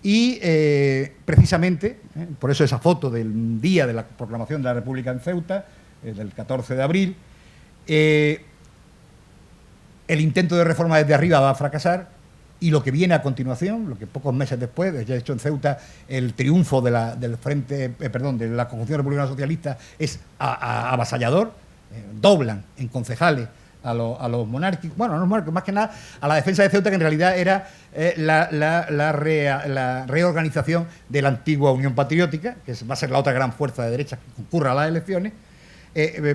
S1: y precisamente, por eso esa foto del día de la proclamación de la República en Ceuta, del 14 de abril, el intento de reforma desde arriba va a fracasar y lo que viene a continuación, lo que pocos meses después, ya hecho en Ceuta, el triunfo de la Conjunción Republicana Socialista es avasallador, doblan en concejales a los monárquicos, bueno, no los monárquicos, más que nada a la defensa de Ceuta, que en realidad era la reorganización de la antigua Unión Patriótica, que va a ser la otra gran fuerza de derecha que concurra a las elecciones.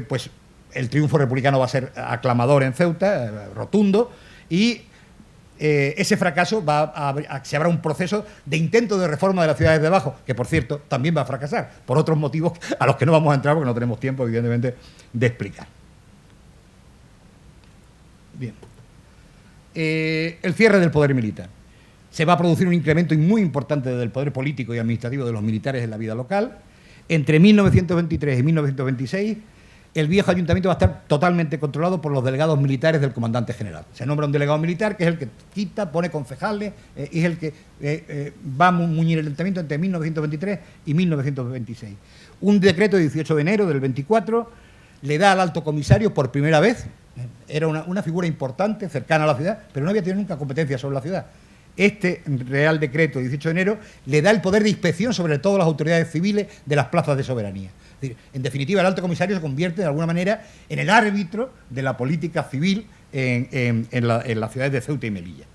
S1: Pues el triunfo republicano va a ser aclamador en Ceuta, rotundo, y ese fracaso se habrá un proceso de intento de reforma de las ciudades de abajo, que por cierto también va a fracasar, por otros motivos a los que no vamos a entrar porque no tenemos tiempo, evidentemente, de explicar. Bien. El cierre del poder militar. Se va a producir un incremento muy importante del poder político y administrativo de los militares en la vida local. Entre 1923 y 1926, el viejo ayuntamiento va a estar totalmente controlado por los delegados militares del comandante general. Se nombra un delegado militar, que es el que quita, pone concejales, y es el que va a muñir el ayuntamiento entre 1923 y 1926. Un decreto de 18 de enero del 24 le da al alto comisario por primera vez. Era una figura importante, cercana a la ciudad, pero no había tenido nunca competencia sobre la ciudad. Este Real Decreto de 18 de enero le da el poder de inspección sobre todas las autoridades civiles de las plazas de soberanía. Es decir, en definitiva, el alto comisario se convierte de alguna manera en el árbitro de la política civil en las ciudades de Ceuta y Melilla.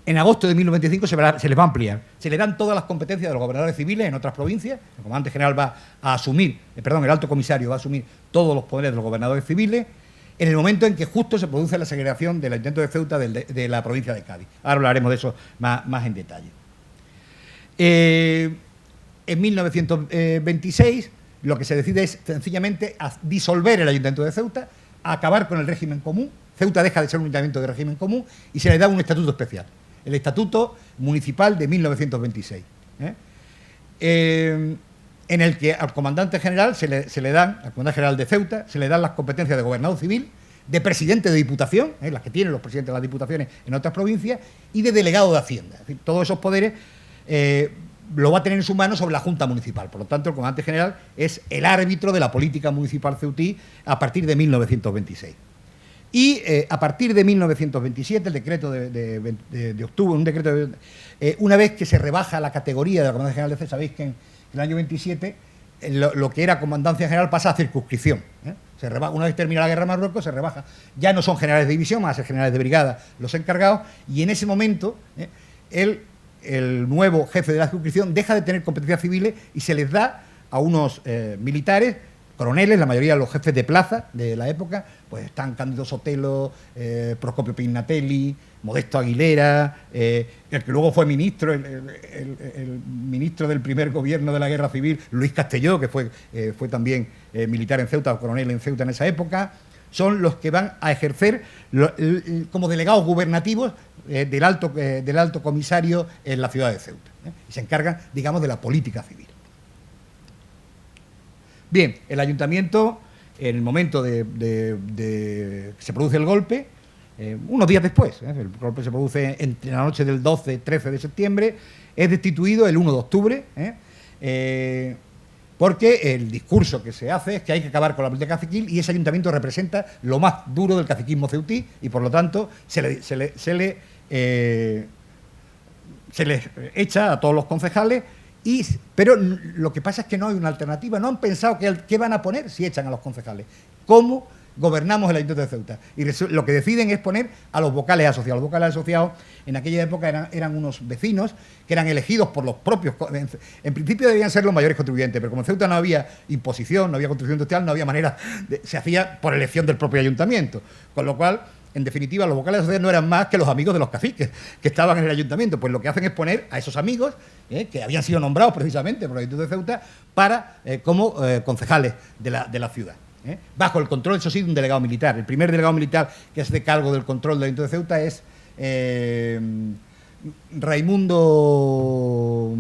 S1: En agosto de 1925 se les va a ampliar. Se le dan todas las competencias de los gobernadores civiles en otras provincias. El comandante general va a asumir, el alto comisario va a asumir todos los poderes de los gobernadores civiles en el momento en que justo se produce la segregación del ayuntamiento de Ceuta de la provincia de Cádiz. Ahora hablaremos de eso más en detalle. En 1926 lo que se decide es sencillamente disolver el ayuntamiento de Ceuta, acabar con el régimen común. Ceuta deja de ser un ayuntamiento de régimen común y se le da un estatuto especial. El Estatuto Municipal de 1926, en el que al comandante general al comandante general de Ceuta, se le dan las competencias de gobernador civil, de presidente de diputación, las que tienen los presidentes de las diputaciones en otras provincias, y de delegado de Hacienda. Es decir, todos esos poderes lo va a tener en su mano sobre la Junta Municipal. Por lo tanto, el comandante general es el árbitro de la política municipal ceutí a partir de 1926. Y a partir de 1927, el decreto de octubre, una vez que se rebaja la categoría de la Comandancia General de Ceuta, sabéis que en el año 27 lo que era Comandancia General pasa a circunscripción. Una vez termina la guerra de Marruecos, se rebaja. Ya no son generales de división, van a ser generales de brigada los encargados, y en ese momento el nuevo jefe de la circunscripción deja de tener competencias civiles y se les da a unos militares, coroneles, la mayoría de los jefes de plaza de la época, pues están Cándido Sotelo, Procopio Pignatelli, Modesto Aguilera, el que luego fue ministro, el ministro del primer gobierno de la Guerra Civil, Luis Castelló, que fue también militar en Ceuta, o coronel en Ceuta en esa época, son los que van a ejercer como delegados gubernativos del alto comisario en la ciudad de Ceuta, y se encargan, digamos, de la política civil. Bien, el ayuntamiento en el momento se produce el golpe, unos días después, el golpe se produce entre la noche del 12-13 de septiembre, es destituido el 1 de octubre, porque el discurso que se hace es que hay que acabar con la política caciquil y ese ayuntamiento representa lo más duro del caciquismo ceutí y por lo tanto se le echa a todos los concejales, pero lo que pasa es que no hay una alternativa, no han pensado qué van a poner si echan a los concejales, cómo gobernamos el Ayuntamiento de Ceuta. Y lo que deciden es poner a los vocales asociados. Los vocales asociados en aquella época eran unos vecinos que eran elegidos por los propios... En principio debían ser los mayores contribuyentes, pero como en Ceuta no había imposición, no había construcción industrial, no había manera... se hacía por elección del propio ayuntamiento. Con lo cual, en definitiva, los vocales asociados no eran más que los amigos de los caciques que estaban en el ayuntamiento. Pues lo que hacen es poner a esos amigos, que habían sido nombrados precisamente por el Ayuntamiento de Ceuta, como concejales de la ciudad. Bajo el control, eso sí, de un delegado militar. El primer delegado militar que hace cargo del control del Ayuntamiento de Ceuta es Raimundo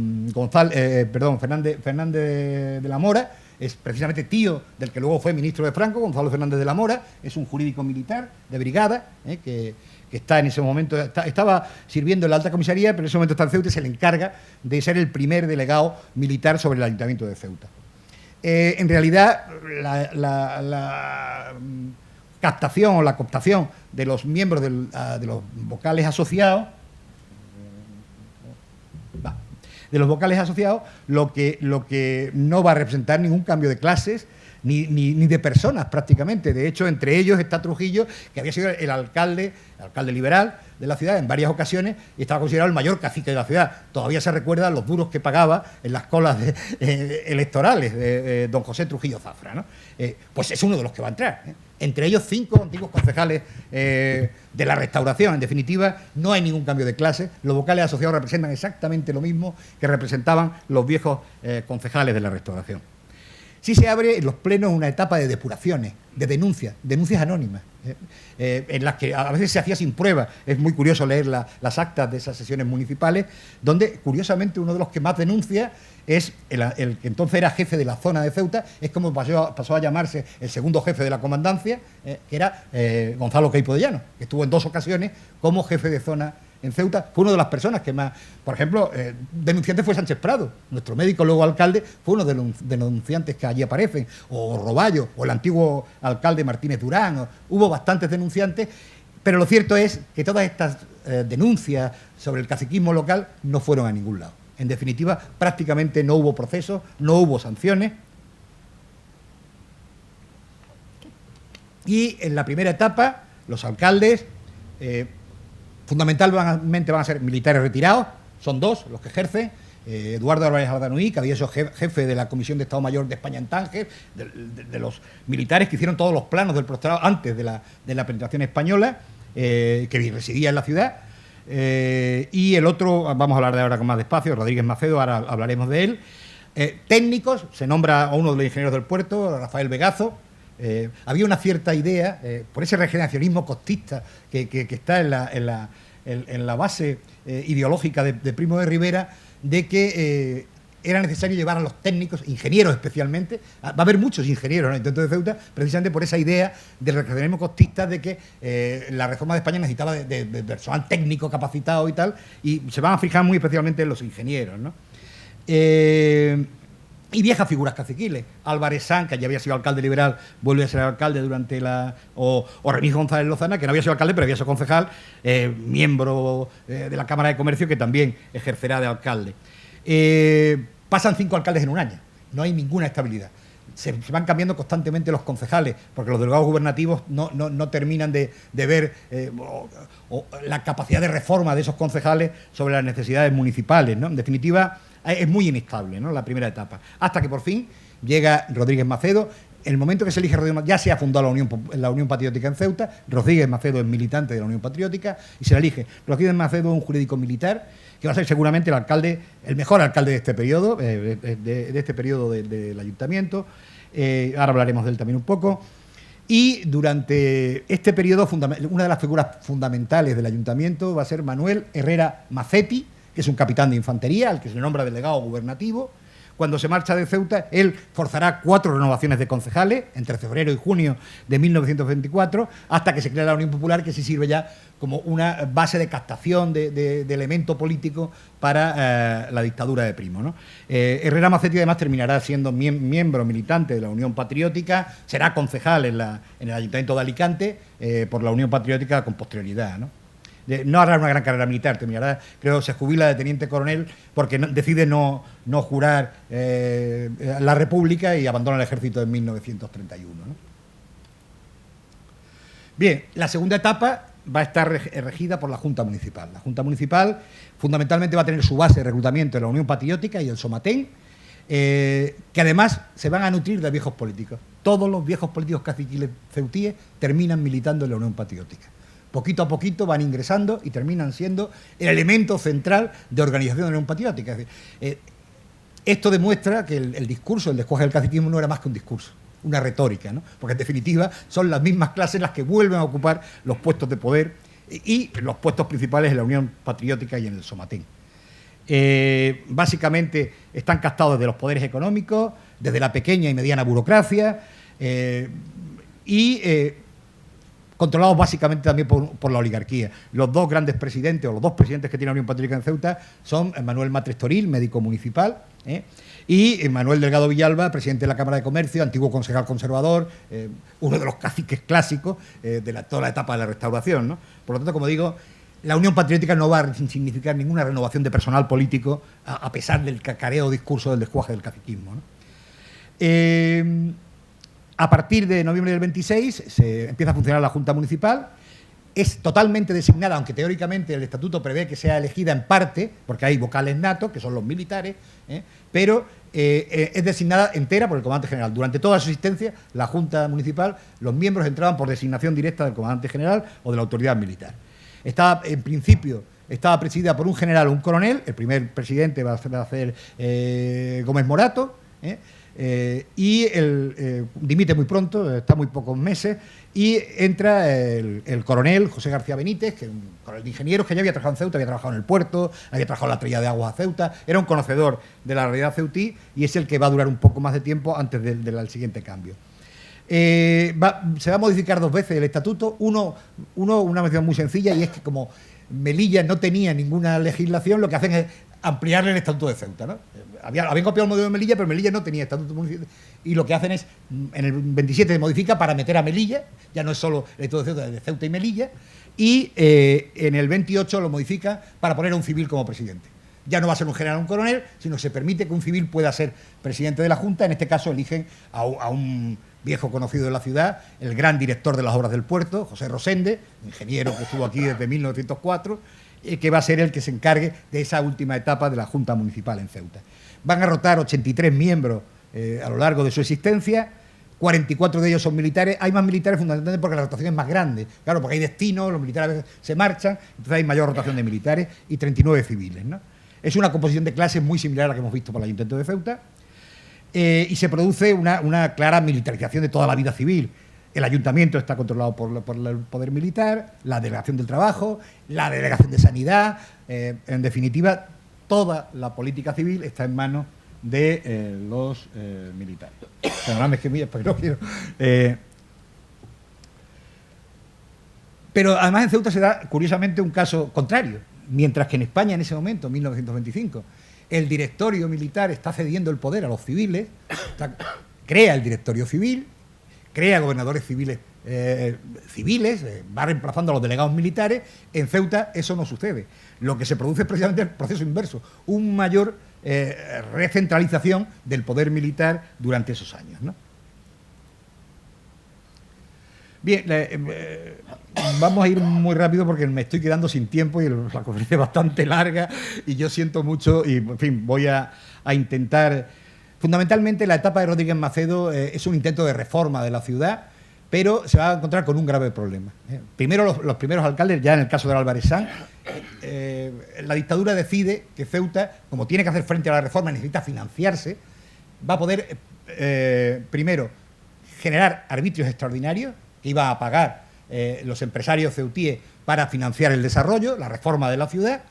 S1: Fernández de la Mora. Es precisamente tío del que luego fue ministro de Franco, Gonzalo Fernández de la Mora. Es un jurídico militar de brigada que está en ese momento, estaba sirviendo en la alta comisaría, pero en ese momento está en Ceuta y se le encarga de ser el primer delegado militar sobre el Ayuntamiento de Ceuta. En realidad, la captación o la cooptación de los miembros de los vocales asociados, lo que no va a representar ningún cambio de clases ni de personas prácticamente. De hecho, entre ellos está Trujillo, que había sido el alcalde liberal de la ciudad en varias ocasiones y estaba considerado el mayor cacique de la ciudad. Todavía se recuerda los duros que pagaba en las colas electorales de don José Trujillo Zafra, ¿no? Pues es uno de los que va a entrar, Entre ellos 5 antiguos concejales de la Restauración. En definitiva, no hay ningún cambio de clase. Los vocales asociados representan exactamente lo mismo que representaban los viejos concejales de la Restauración. Sí se abre en los plenos una etapa de depuraciones, de denuncias anónimas, en las que a veces se hacía sin prueba. Es muy curioso leer las actas de esas sesiones municipales, donde, curiosamente, uno de los que más denuncia es el que entonces era jefe de la zona de Ceuta, es como pasó a llamarse el segundo jefe de la comandancia, que era Gonzalo Queipo de Llano, que estuvo en 2 ocasiones como jefe de zona en Ceuta. Fue una de las personas que más, por ejemplo, denunciante fue Sánchez Prado, nuestro médico, luego alcalde, fue uno de los denunciantes que allí aparecen, o Roballo, o el antiguo alcalde Martínez Durán, hubo bastantes denunciantes, pero lo cierto es que todas estas denuncias sobre el caciquismo local no fueron a ningún lado. En definitiva, prácticamente no hubo procesos, no hubo sanciones. Y en la primera etapa, los alcaldes fundamentalmente van a ser militares retirados, son 2 los que ejercen. Eduardo Álvarez Ardanuy, que había sido jefe de la Comisión de Estado Mayor de España en Tánger, de los militares que hicieron todos los planos del Protectorado antes de la penetración española, que residía en la ciudad. Y el otro, vamos a hablar de ahora con más despacio, Rodríguez Macedo, ahora hablaremos de él. Técnicos, se nombra a uno de los ingenieros del puerto, Rafael Vegazo. Había una cierta idea, por ese regeneracionismo costista que está en la base ideológica de Primo de Rivera, de que era necesario llevar a los técnicos, ingenieros especialmente, va a haber muchos ingenieros en el Ayuntamiento de Ceuta, precisamente por esa idea del regeneracionismo costista de que la reforma de España necesitaba de personal técnico capacitado y tal, y se van a fijar muy especialmente en los ingenieros, ¿no? Y viejas figuras caciquiles. Álvarez Sanz, que ya había sido alcalde liberal, vuelve a ser alcalde durante o Remigio González Lozana, que no había sido alcalde, pero había sido concejal, miembro de la Cámara de Comercio, que también ejercerá de alcalde. Pasan 5 alcaldes en un año. No hay ninguna estabilidad. Se van cambiando constantemente los concejales, porque los delegados gubernativos no terminan de ver la capacidad de reforma de esos concejales sobre las necesidades municipales, ¿no? En definitiva, es muy inestable, ¿no?, la primera etapa. Hasta que por fin llega Rodríguez Macedo. En el momento que se elige Rodríguez Macedo, ya se ha fundado la Unión Patriótica en Ceuta. Rodríguez Macedo es militante de la Unión Patriótica y se la elige. Rodríguez Macedo es un jurídico militar que va a ser seguramente el mejor alcalde de este periodo, del ayuntamiento. Ahora hablaremos de él también un poco. Y durante este periodo, una de las figuras fundamentales del ayuntamiento va a ser Manuel Herrera Macetti, que es un capitán de infantería, al que se le nombra delegado gubernativo. cuando se marcha de Ceuta, él forzará 4 renovaciones de concejales entre febrero y junio de 1924, hasta que se crea la Unión Popular, que sí sirve ya como una base de captación de elemento político para la dictadura de Primo, ¿no? Herrera Macetti además terminará siendo miembro militante de la Unión Patriótica, será concejal en el Ayuntamiento de Alicante por la Unión Patriótica con posterioridad, ¿no? No hará una gran carrera militar, terminará, creo, se jubila de teniente coronel porque decide no jurar la República y abandona el ejército en 1931, ¿no? Bien, la segunda etapa va a estar regida por la Junta Municipal. La Junta Municipal fundamentalmente va a tener su base de reclutamiento en la Unión Patriótica y el Somatén, que además se van a nutrir de viejos políticos. Todos los viejos políticos caciquiles ceutíes terminan militando en la Unión Patriótica. Poquito a poquito van ingresando y terminan siendo el elemento central de organización de la Unión Patriótica. Es decir, esto demuestra que el discurso, el descuaje del caciquismo, no era más que un discurso, una retórica, ¿no? Porque en definitiva son las mismas clases las que vuelven a ocupar los puestos de poder y los puestos principales en la Unión Patriótica y en el Somatén. Básicamente están captados desde los poderes económicos, desde la pequeña y mediana burocracia controlados básicamente también por la oligarquía. Los dos grandes presidentes, o los dos presidentes que tiene la Unión Patriótica en Ceuta, son Manuel Matres Toril, médico municipal, y Manuel Delgado Villalba, presidente de la Cámara de Comercio, antiguo concejal conservador, uno de los caciques clásicos de toda la etapa de la Restauración, ¿no? Por lo tanto, como digo, la Unión Patriótica no va a significar ninguna renovación de personal político, a pesar del cacareo discurso del descuaje del caciquismo, ¿no? A partir de noviembre del 26 se empieza a funcionar la Junta Municipal. Es totalmente designada, aunque teóricamente el estatuto prevé que sea elegida en parte, porque hay vocales natos, que son los militares, pero es designada entera por el comandante general. Durante toda su existencia, la Junta Municipal, los miembros entraban por designación directa del comandante general o de la autoridad militar. En principio, estaba presidida por un general o un coronel. El primer presidente va a ser Gómez Morato, y dimite muy pronto, está muy pocos meses, y entra el coronel José García Benítez, que es un coronel de ingenieros que ya había trabajado en Ceuta, había trabajado en el puerto, había trabajado en la traída de aguas a Ceuta, era un conocedor de la realidad ceutí y es el que va a durar un poco más de tiempo antes del siguiente cambio. Se va a modificar 2 veces el estatuto, una mención muy sencilla, y es que como Melilla no tenía ninguna legislación, lo que hacen es ampliarle el estatuto de Ceuta, ¿no? Habían copiado el modelo de Melilla, pero Melilla no tenía estatuto municipal, y lo que hacen es, en el 27 se modifica para meter a Melilla, ya no es solo el estatuto de Ceuta, es de Ceuta y Melilla, y en el 28 lo modifica para poner a un civil como presidente. Ya no va a ser un general o un coronel, sino que se permite que un civil pueda ser presidente de la Junta. En este caso eligen a un viejo conocido de la ciudad, el gran director de las obras del puerto, José Rosende, ingeniero que estuvo aquí desde 1904, que va a ser el que se encargue de esa última etapa de la Junta Municipal en Ceuta. Van a rotar 83 miembros a lo largo de su existencia, 44 de ellos son militares. Hay más militares fundamentalmente porque la rotación es más grande, claro, porque hay destinos, los militares a veces se marchan, entonces hay mayor rotación de militares, y 39 civiles, ¿no? Es una composición de clases muy similar a la que hemos visto por el Ayuntamiento de Ceuta, y se produce una clara militarización de toda la vida civil. El ayuntamiento está controlado por el poder militar, la delegación del trabajo, la delegación de sanidad, en definitiva, toda la política civil está en manos de los militares. Perdóname, es que mira, porque no quiero. Pero además en Ceuta se da, curiosamente, un caso contrario. Mientras que en España, en ese momento, 1925, el directorio militar está cediendo el poder a los civiles, crea el directorio civil, crea gobernadores civiles, va reemplazando a los delegados militares. En Ceuta eso no sucede. Lo que se produce es precisamente el proceso inverso, un mayor recentralización del poder militar durante esos años, ¿no? Bien, vamos a ir muy rápido porque me estoy quedando sin tiempo y la conferencia es bastante larga y yo siento mucho y, en fin, voy a intentar. Fundamentalmente la etapa de Rodríguez Macedo es un intento de reforma de la ciudad, pero se va a encontrar con un grave problema. Primero, los primeros alcaldes, ya en el caso de Álvarez Sanz, la dictadura decide que Ceuta, como tiene que hacer frente a la reforma, necesita financiarse, va a poder, primero, generar arbitrios extraordinarios que iba a pagar los empresarios ceutíes para financiar el desarrollo, la reforma de la ciudad,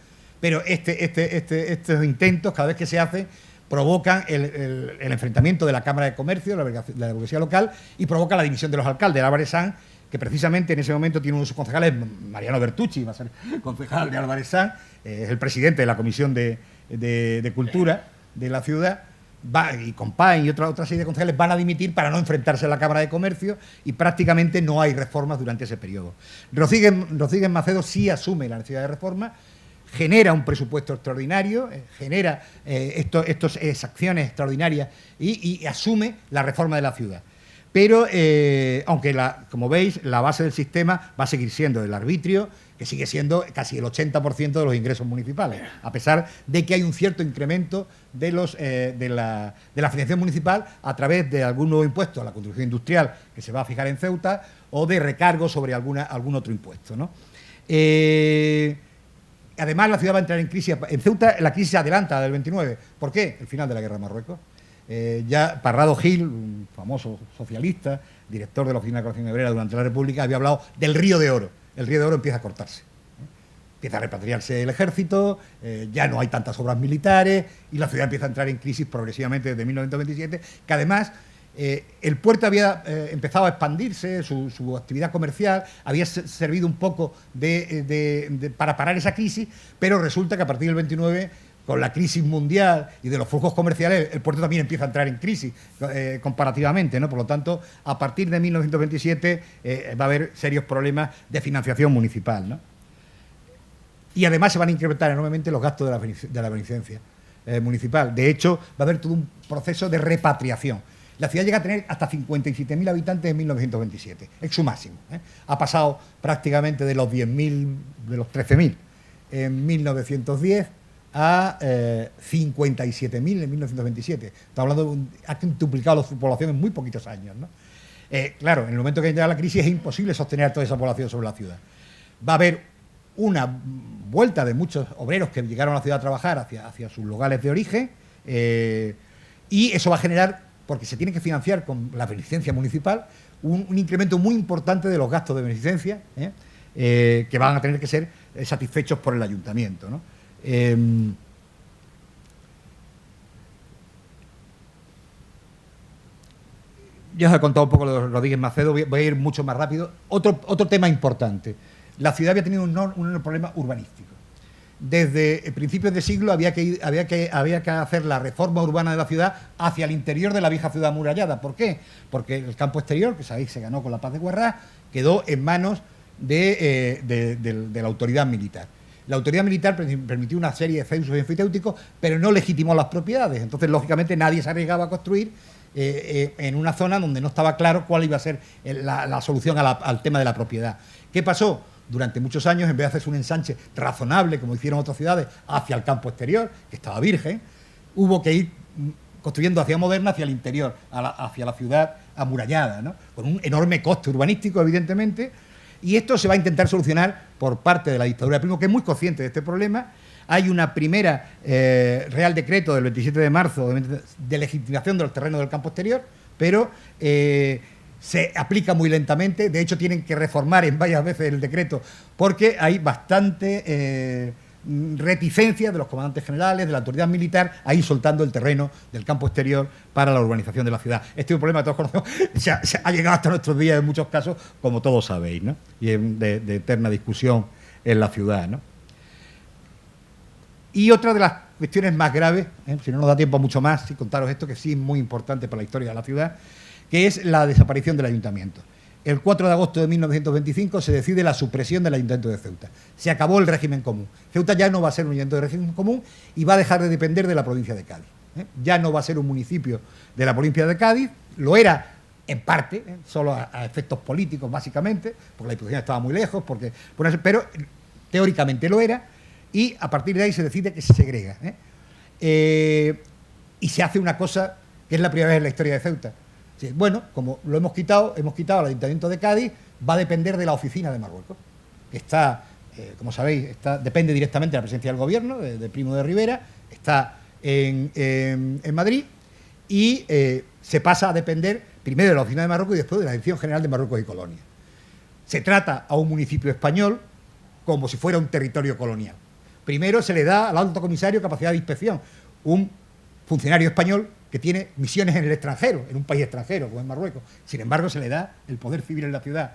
S1: pero estos intentos, cada vez que se hacen, provocan el enfrentamiento de la Cámara de Comercio, de la burguesía local, y provoca la dimisión de los alcaldes. Álvarez Sanz, que precisamente en ese momento tiene uno de sus concejales, Mariano Bertucci, va a ser concejal de Álvarez Sanz, es el presidente de la Comisión de Cultura de la ciudad, y Compañ y otra serie de concejales van a dimitir para no enfrentarse a la Cámara de Comercio, y prácticamente no hay reformas durante ese periodo. Rodríguez Macedo sí asume la necesidad de reforma, genera un presupuesto extraordinario, genera estas acciones extraordinarias y asume la reforma de la ciudad. Pero, aunque, como veis, la base del sistema va a seguir siendo el arbitrio, que sigue siendo casi el 80% de los ingresos municipales, a pesar de que hay un cierto incremento de la financiación municipal a través de algún nuevo impuesto a la construcción industrial que se va a fijar en Ceuta, o de recargo sobre algún otro impuesto, ¿no? Además, la ciudad va a entrar en crisis. En Ceuta la crisis se adelanta del 29. ¿Por qué? El final de la guerra de Marruecos. Ya Parrado Gil, un famoso socialista, director de la Oficina de Cooperación Obrera durante la República, había hablado del Río de Oro. El Río de Oro empieza a cortarse. Empieza a repatriarse el ejército, ya no hay tantas obras militares y la ciudad empieza a entrar en crisis progresivamente desde 1927, que además el puerto había empezado a expandirse, su actividad comercial había servido un poco para parar esa crisis, pero resulta que a partir del 29, con la crisis mundial y de los flujos comerciales, el puerto también empieza a entrar en crisis comparativamente, ¿no? Por lo tanto, a partir de 1927 va a haber serios problemas de financiación municipal, ¿no? Y además se van a incrementar enormemente los gastos de la beneficencia municipal. De hecho, va a haber todo un proceso de repatriación. La ciudad llega a tener hasta 57.000 habitantes en 1927, es su máximo. Ha pasado prácticamente de los 10.000, de los 13.000 en 1910 a 57.000 en 1927. Estamos hablando ha duplicado su población en muy poquitos años, ¿no? Claro, en el momento que llega la crisis es imposible sostener toda esa población sobre la ciudad. Va a haber una vuelta de muchos obreros que llegaron a la ciudad a trabajar hacia sus lugares de origen, y eso va a generar, porque se tiene que financiar con la beneficencia municipal, un incremento muy importante de los gastos de beneficencia, que van a tener que ser satisfechos por el ayuntamiento, ¿no? Ya os he contado un poco lo de Rodríguez Macedo, voy a ir mucho más rápido. Otro tema importante. La ciudad había tenido un problema urbanístico. Desde principios de siglo había que hacer la reforma urbana de la ciudad hacia el interior de la vieja ciudad amurallada. ¿Por qué? Porque el campo exterior, que sabéis se ganó con la Paz de Huerrás, quedó en manos de la autoridad militar. La autoridad militar permitió una serie de censos enfiteuticos, pero no legitimó las propiedades. Entonces, lógicamente, nadie se arriesgaba a construir en una zona donde no estaba claro cuál iba a ser la solución al tema de la propiedad. ¿Qué pasó? Durante muchos años, en vez de hacerse un ensanche razonable, como hicieron otras ciudades, hacia el campo exterior, que estaba virgen, hubo que ir construyendo hacia moderna, hacia el interior, hacia la ciudad amurallada, ¿no? Con un enorme coste urbanístico, evidentemente, y esto se va a intentar solucionar por parte de la dictadura de Primo, que es muy consciente de este problema. Hay una primera Real Decreto del 27 de marzo de legitimación de los terrenos del campo exterior, pero se aplica muy lentamente. De hecho, tienen que reformar en varias veces el decreto porque hay bastante reticencia de los comandantes generales, de la autoridad militar, a ir soltando el terreno del campo exterior para la urbanización de la ciudad. Este es un problema que todos conocemos, se ha llegado hasta nuestros días en muchos casos, como todos sabéis, ¿no? Y de eterna discusión en la ciudad, ¿no? Y otra de las cuestiones más graves, si no nos da tiempo mucho más, y contaros esto, que sí es muy importante para la historia de la ciudad, que es la desaparición del ayuntamiento. El 4 de agosto de 1925 se decide la supresión del Ayuntamiento de Ceuta. Se acabó el régimen común. Ceuta ya no va a ser un ayuntamiento de régimen común y va a dejar de depender de la provincia de Cádiz. Ya no va a ser un municipio de la provincia de Cádiz, lo era en parte, solo a efectos políticos básicamente, porque la Diputación estaba muy lejos, pero teóricamente lo era, y a partir de ahí se decide que se segrega. Y se hace una cosa que es la primera vez en la historia de Ceuta. Bueno, como lo hemos quitado al Ayuntamiento de Cádiz, va a depender de la oficina de Marruecos, que está, como sabéis, depende directamente de la presidencia del gobierno, de Primo de Rivera, está en Madrid, y se pasa a depender primero de la oficina de Marruecos y después de la Dirección General de Marruecos y Colonia. Se trata a un municipio español como si fuera un territorio colonial. Primero se le da al alto comisario capacidad de inspección, un funcionario español que tiene misiones en el extranjero, en un país extranjero, como en Marruecos. Sin embargo, se le da el poder civil en la ciudad.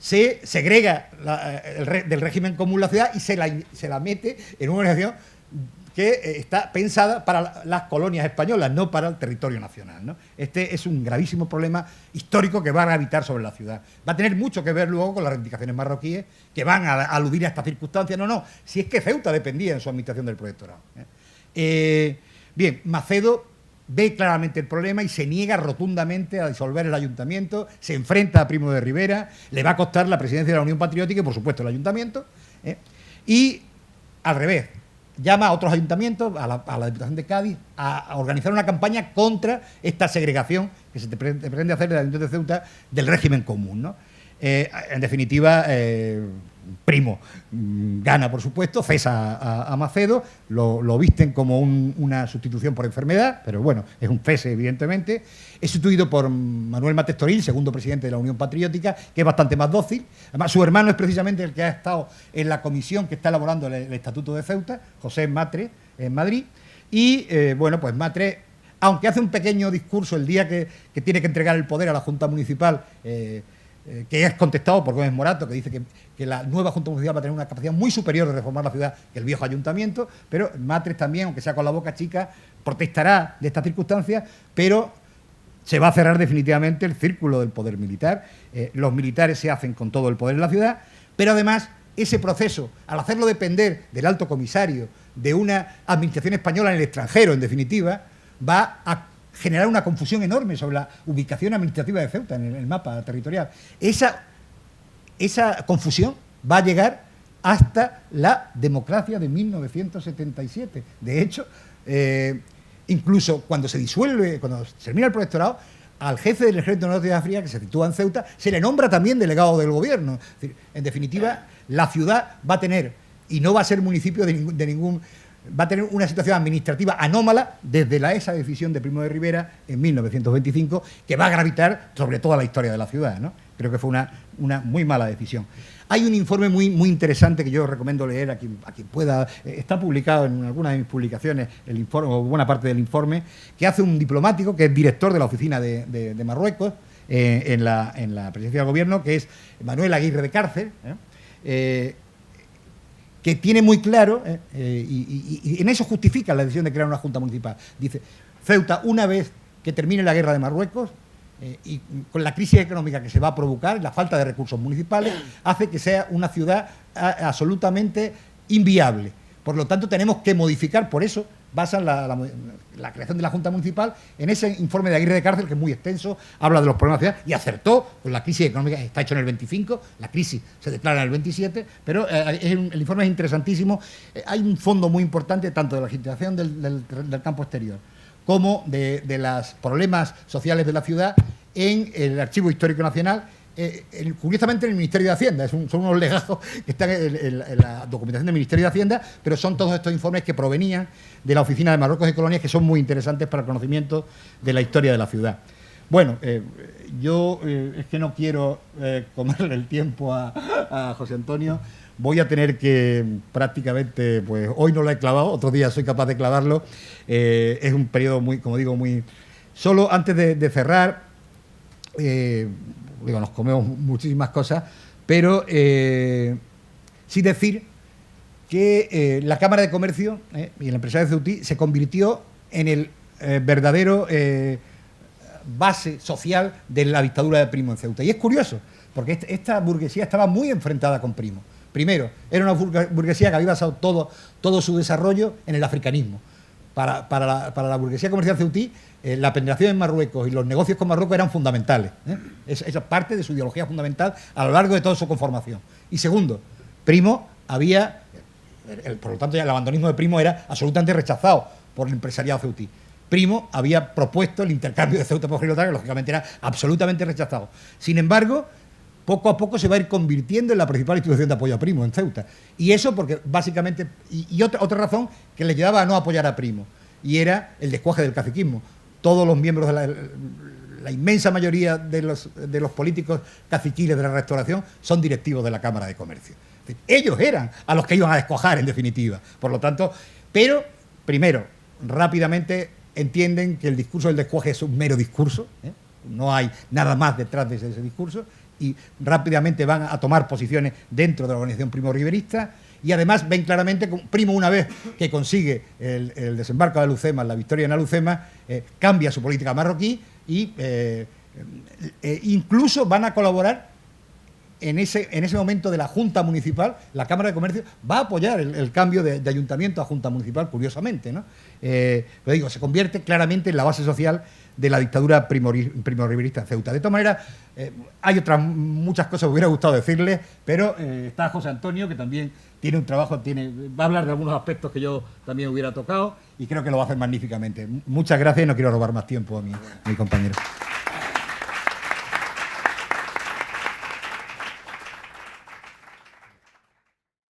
S1: Se segrega del régimen común la ciudad y se la mete en una organización que está pensada para las colonias españolas, no para el territorio nacional, ¿no? Este es un gravísimo problema histórico que va a gravitar sobre la ciudad. Va a tener mucho que ver luego con las reivindicaciones marroquíes que van a aludir a estas circunstancias. No, si es que Ceuta dependía en su administración del protectorado. Bien, Macedo ve claramente el problema y se niega rotundamente a disolver el ayuntamiento, se enfrenta a Primo de Rivera, le va a costar la presidencia de la Unión Patriótica y, por supuesto, el ayuntamiento, y al revés, llama a otros ayuntamientos, a la Diputación de Cádiz, a organizar una campaña contra esta segregación que se pretende hacer del Ayuntamiento de Ceuta del régimen común, ¿no? En definitiva, Primo gana, por supuesto, cesa a Macedo, lo visten como una sustitución por enfermedad, pero bueno, es un cese, evidentemente. Es sustituido por Manuel Mates Toril, segundo presidente de la Unión Patriótica, que es bastante más dócil. Además, su hermano es precisamente el que ha estado en la comisión que está elaborando el Estatuto de Ceuta, José Matre, en Madrid. Y, bueno, pues Matre, aunque hace un pequeño discurso el día que tiene que entregar el poder a la Junta Municipal, que es contestado por Gómez Morato, que dice que la nueva Junta Municipal va a tener una capacidad muy superior de reformar la ciudad que el viejo ayuntamiento, pero Matres también, aunque sea con la boca chica, protestará de estas circunstancias, pero se va a cerrar definitivamente el círculo del poder militar. Los militares se hacen con todo el poder en la ciudad, pero además ese proceso, al hacerlo depender del alto comisario, de una administración española en el extranjero, en definitiva, va a generar una confusión enorme sobre la ubicación administrativa de Ceuta en el mapa territorial. Esa confusión va a llegar hasta la democracia de 1977. De hecho, incluso cuando se disuelve, cuando se termina el protectorado, al jefe del Ejército Norte de África, que se sitúa en Ceuta, se le nombra también delegado del gobierno. Es decir, en definitiva, la ciudad va a tener, y no va a ser municipio de ningún va a tener una situación administrativa anómala desde esa decisión de Primo de Rivera en 1925, que va a gravitar sobre toda la historia de la ciudad, ¿no? Creo que fue una muy mala decisión. Hay un informe muy interesante que yo recomiendo leer a quien pueda. Está publicado en alguna de mis publicaciones, el informe, o buena parte del informe, que hace un diplomático que es director de la oficina de Marruecos en la presidencia del gobierno, que es Manuel Aguirre de Cárcer, que tiene muy claro, y en eso justifica la decisión de crear una junta municipal. Dice, Ceuta, una vez que termine la guerra de Marruecos, y con la crisis económica que se va a provocar, la falta de recursos municipales, hace que sea una ciudad absolutamente inviable. Por lo tanto, tenemos que modificar, por eso basan la creación de la Junta Municipal en ese informe de Aguirre de Cárcel, que es muy extenso, habla de los problemas de la ciudad y acertó con la crisis económica. Está hecho en el 25, la crisis se declara en el 27, pero el informe es interesantísimo. Hay un fondo muy importante tanto de la legislación del campo exterior como de los problemas sociales de la ciudad en el Archivo Histórico Nacional. Curiosamente en el Ministerio de Hacienda, son unos legajos que están en la documentación del Ministerio de Hacienda, pero son todos estos informes que provenían de la Oficina de Marruecos y Colonias, que son muy interesantes para el conocimiento de la historia de la ciudad. Bueno, yo es que no quiero comerle el tiempo a José Antonio. Voy a tener que prácticamente, pues hoy no lo he clavado, otros días soy capaz de clavarlo. Es un periodo muy, como digo, muy... Solo antes de cerrar, nos comemos muchísimas cosas, pero sí decir que la Cámara de Comercio y el empresario de Ceutí se convirtió en el verdadero base social de la dictadura de Primo en Ceuta. Y es curioso, porque esta burguesía estaba muy enfrentada con Primo. Primero, era una burguesía que había basado todo su desarrollo en el africanismo. Para la burguesía comercial ceutí, la penetración en Marruecos y los negocios con Marruecos eran fundamentales. Esa es parte de su ideología fundamental a lo largo de toda su conformación. Y segundo, Primo había, por lo tanto ya el abandonismo de Primo era absolutamente rechazado por el empresariado ceutí. Primo había propuesto el intercambio de Ceuta por Gibraltar, que lógicamente era absolutamente rechazado. Sin embargo, poco a poco se va a ir convirtiendo en la principal institución de apoyo a Primo en Ceuta. Y eso porque básicamente... Y otra razón que le llevaba a no apoyar a Primo, y era el descuaje del caciquismo. Todos los miembros de la inmensa mayoría de los políticos caciquiles de la Restauración son directivos de la Cámara de Comercio. Es decir, ellos eran a los que iban a descuajar, en definitiva. Por lo tanto, pero, primero, rápidamente entienden que el discurso del descuaje es un mero discurso, no hay nada más detrás de ese discurso, y rápidamente van a tomar posiciones dentro de la organización primo-riverista, y además ven claramente que Primo, una vez que consigue el desembarco de Alucemas, la victoria en Alucemas, cambia su política marroquí y incluso van a colaborar en ese momento de la Junta Municipal. La Cámara de Comercio va a apoyar el cambio de ayuntamiento a Junta Municipal, curiosamente, ¿no? Pero digo, se convierte claramente en la base social de la dictadura primo-riverista en Ceuta. De todas maneras, hay otras muchas cosas que me hubiera gustado decirles, pero está José Antonio, que también tiene un trabajo, va a hablar de algunos aspectos que yo también hubiera tocado, y creo que lo va a hacer magníficamente. Muchas gracias y no quiero robar más tiempo a mi compañero.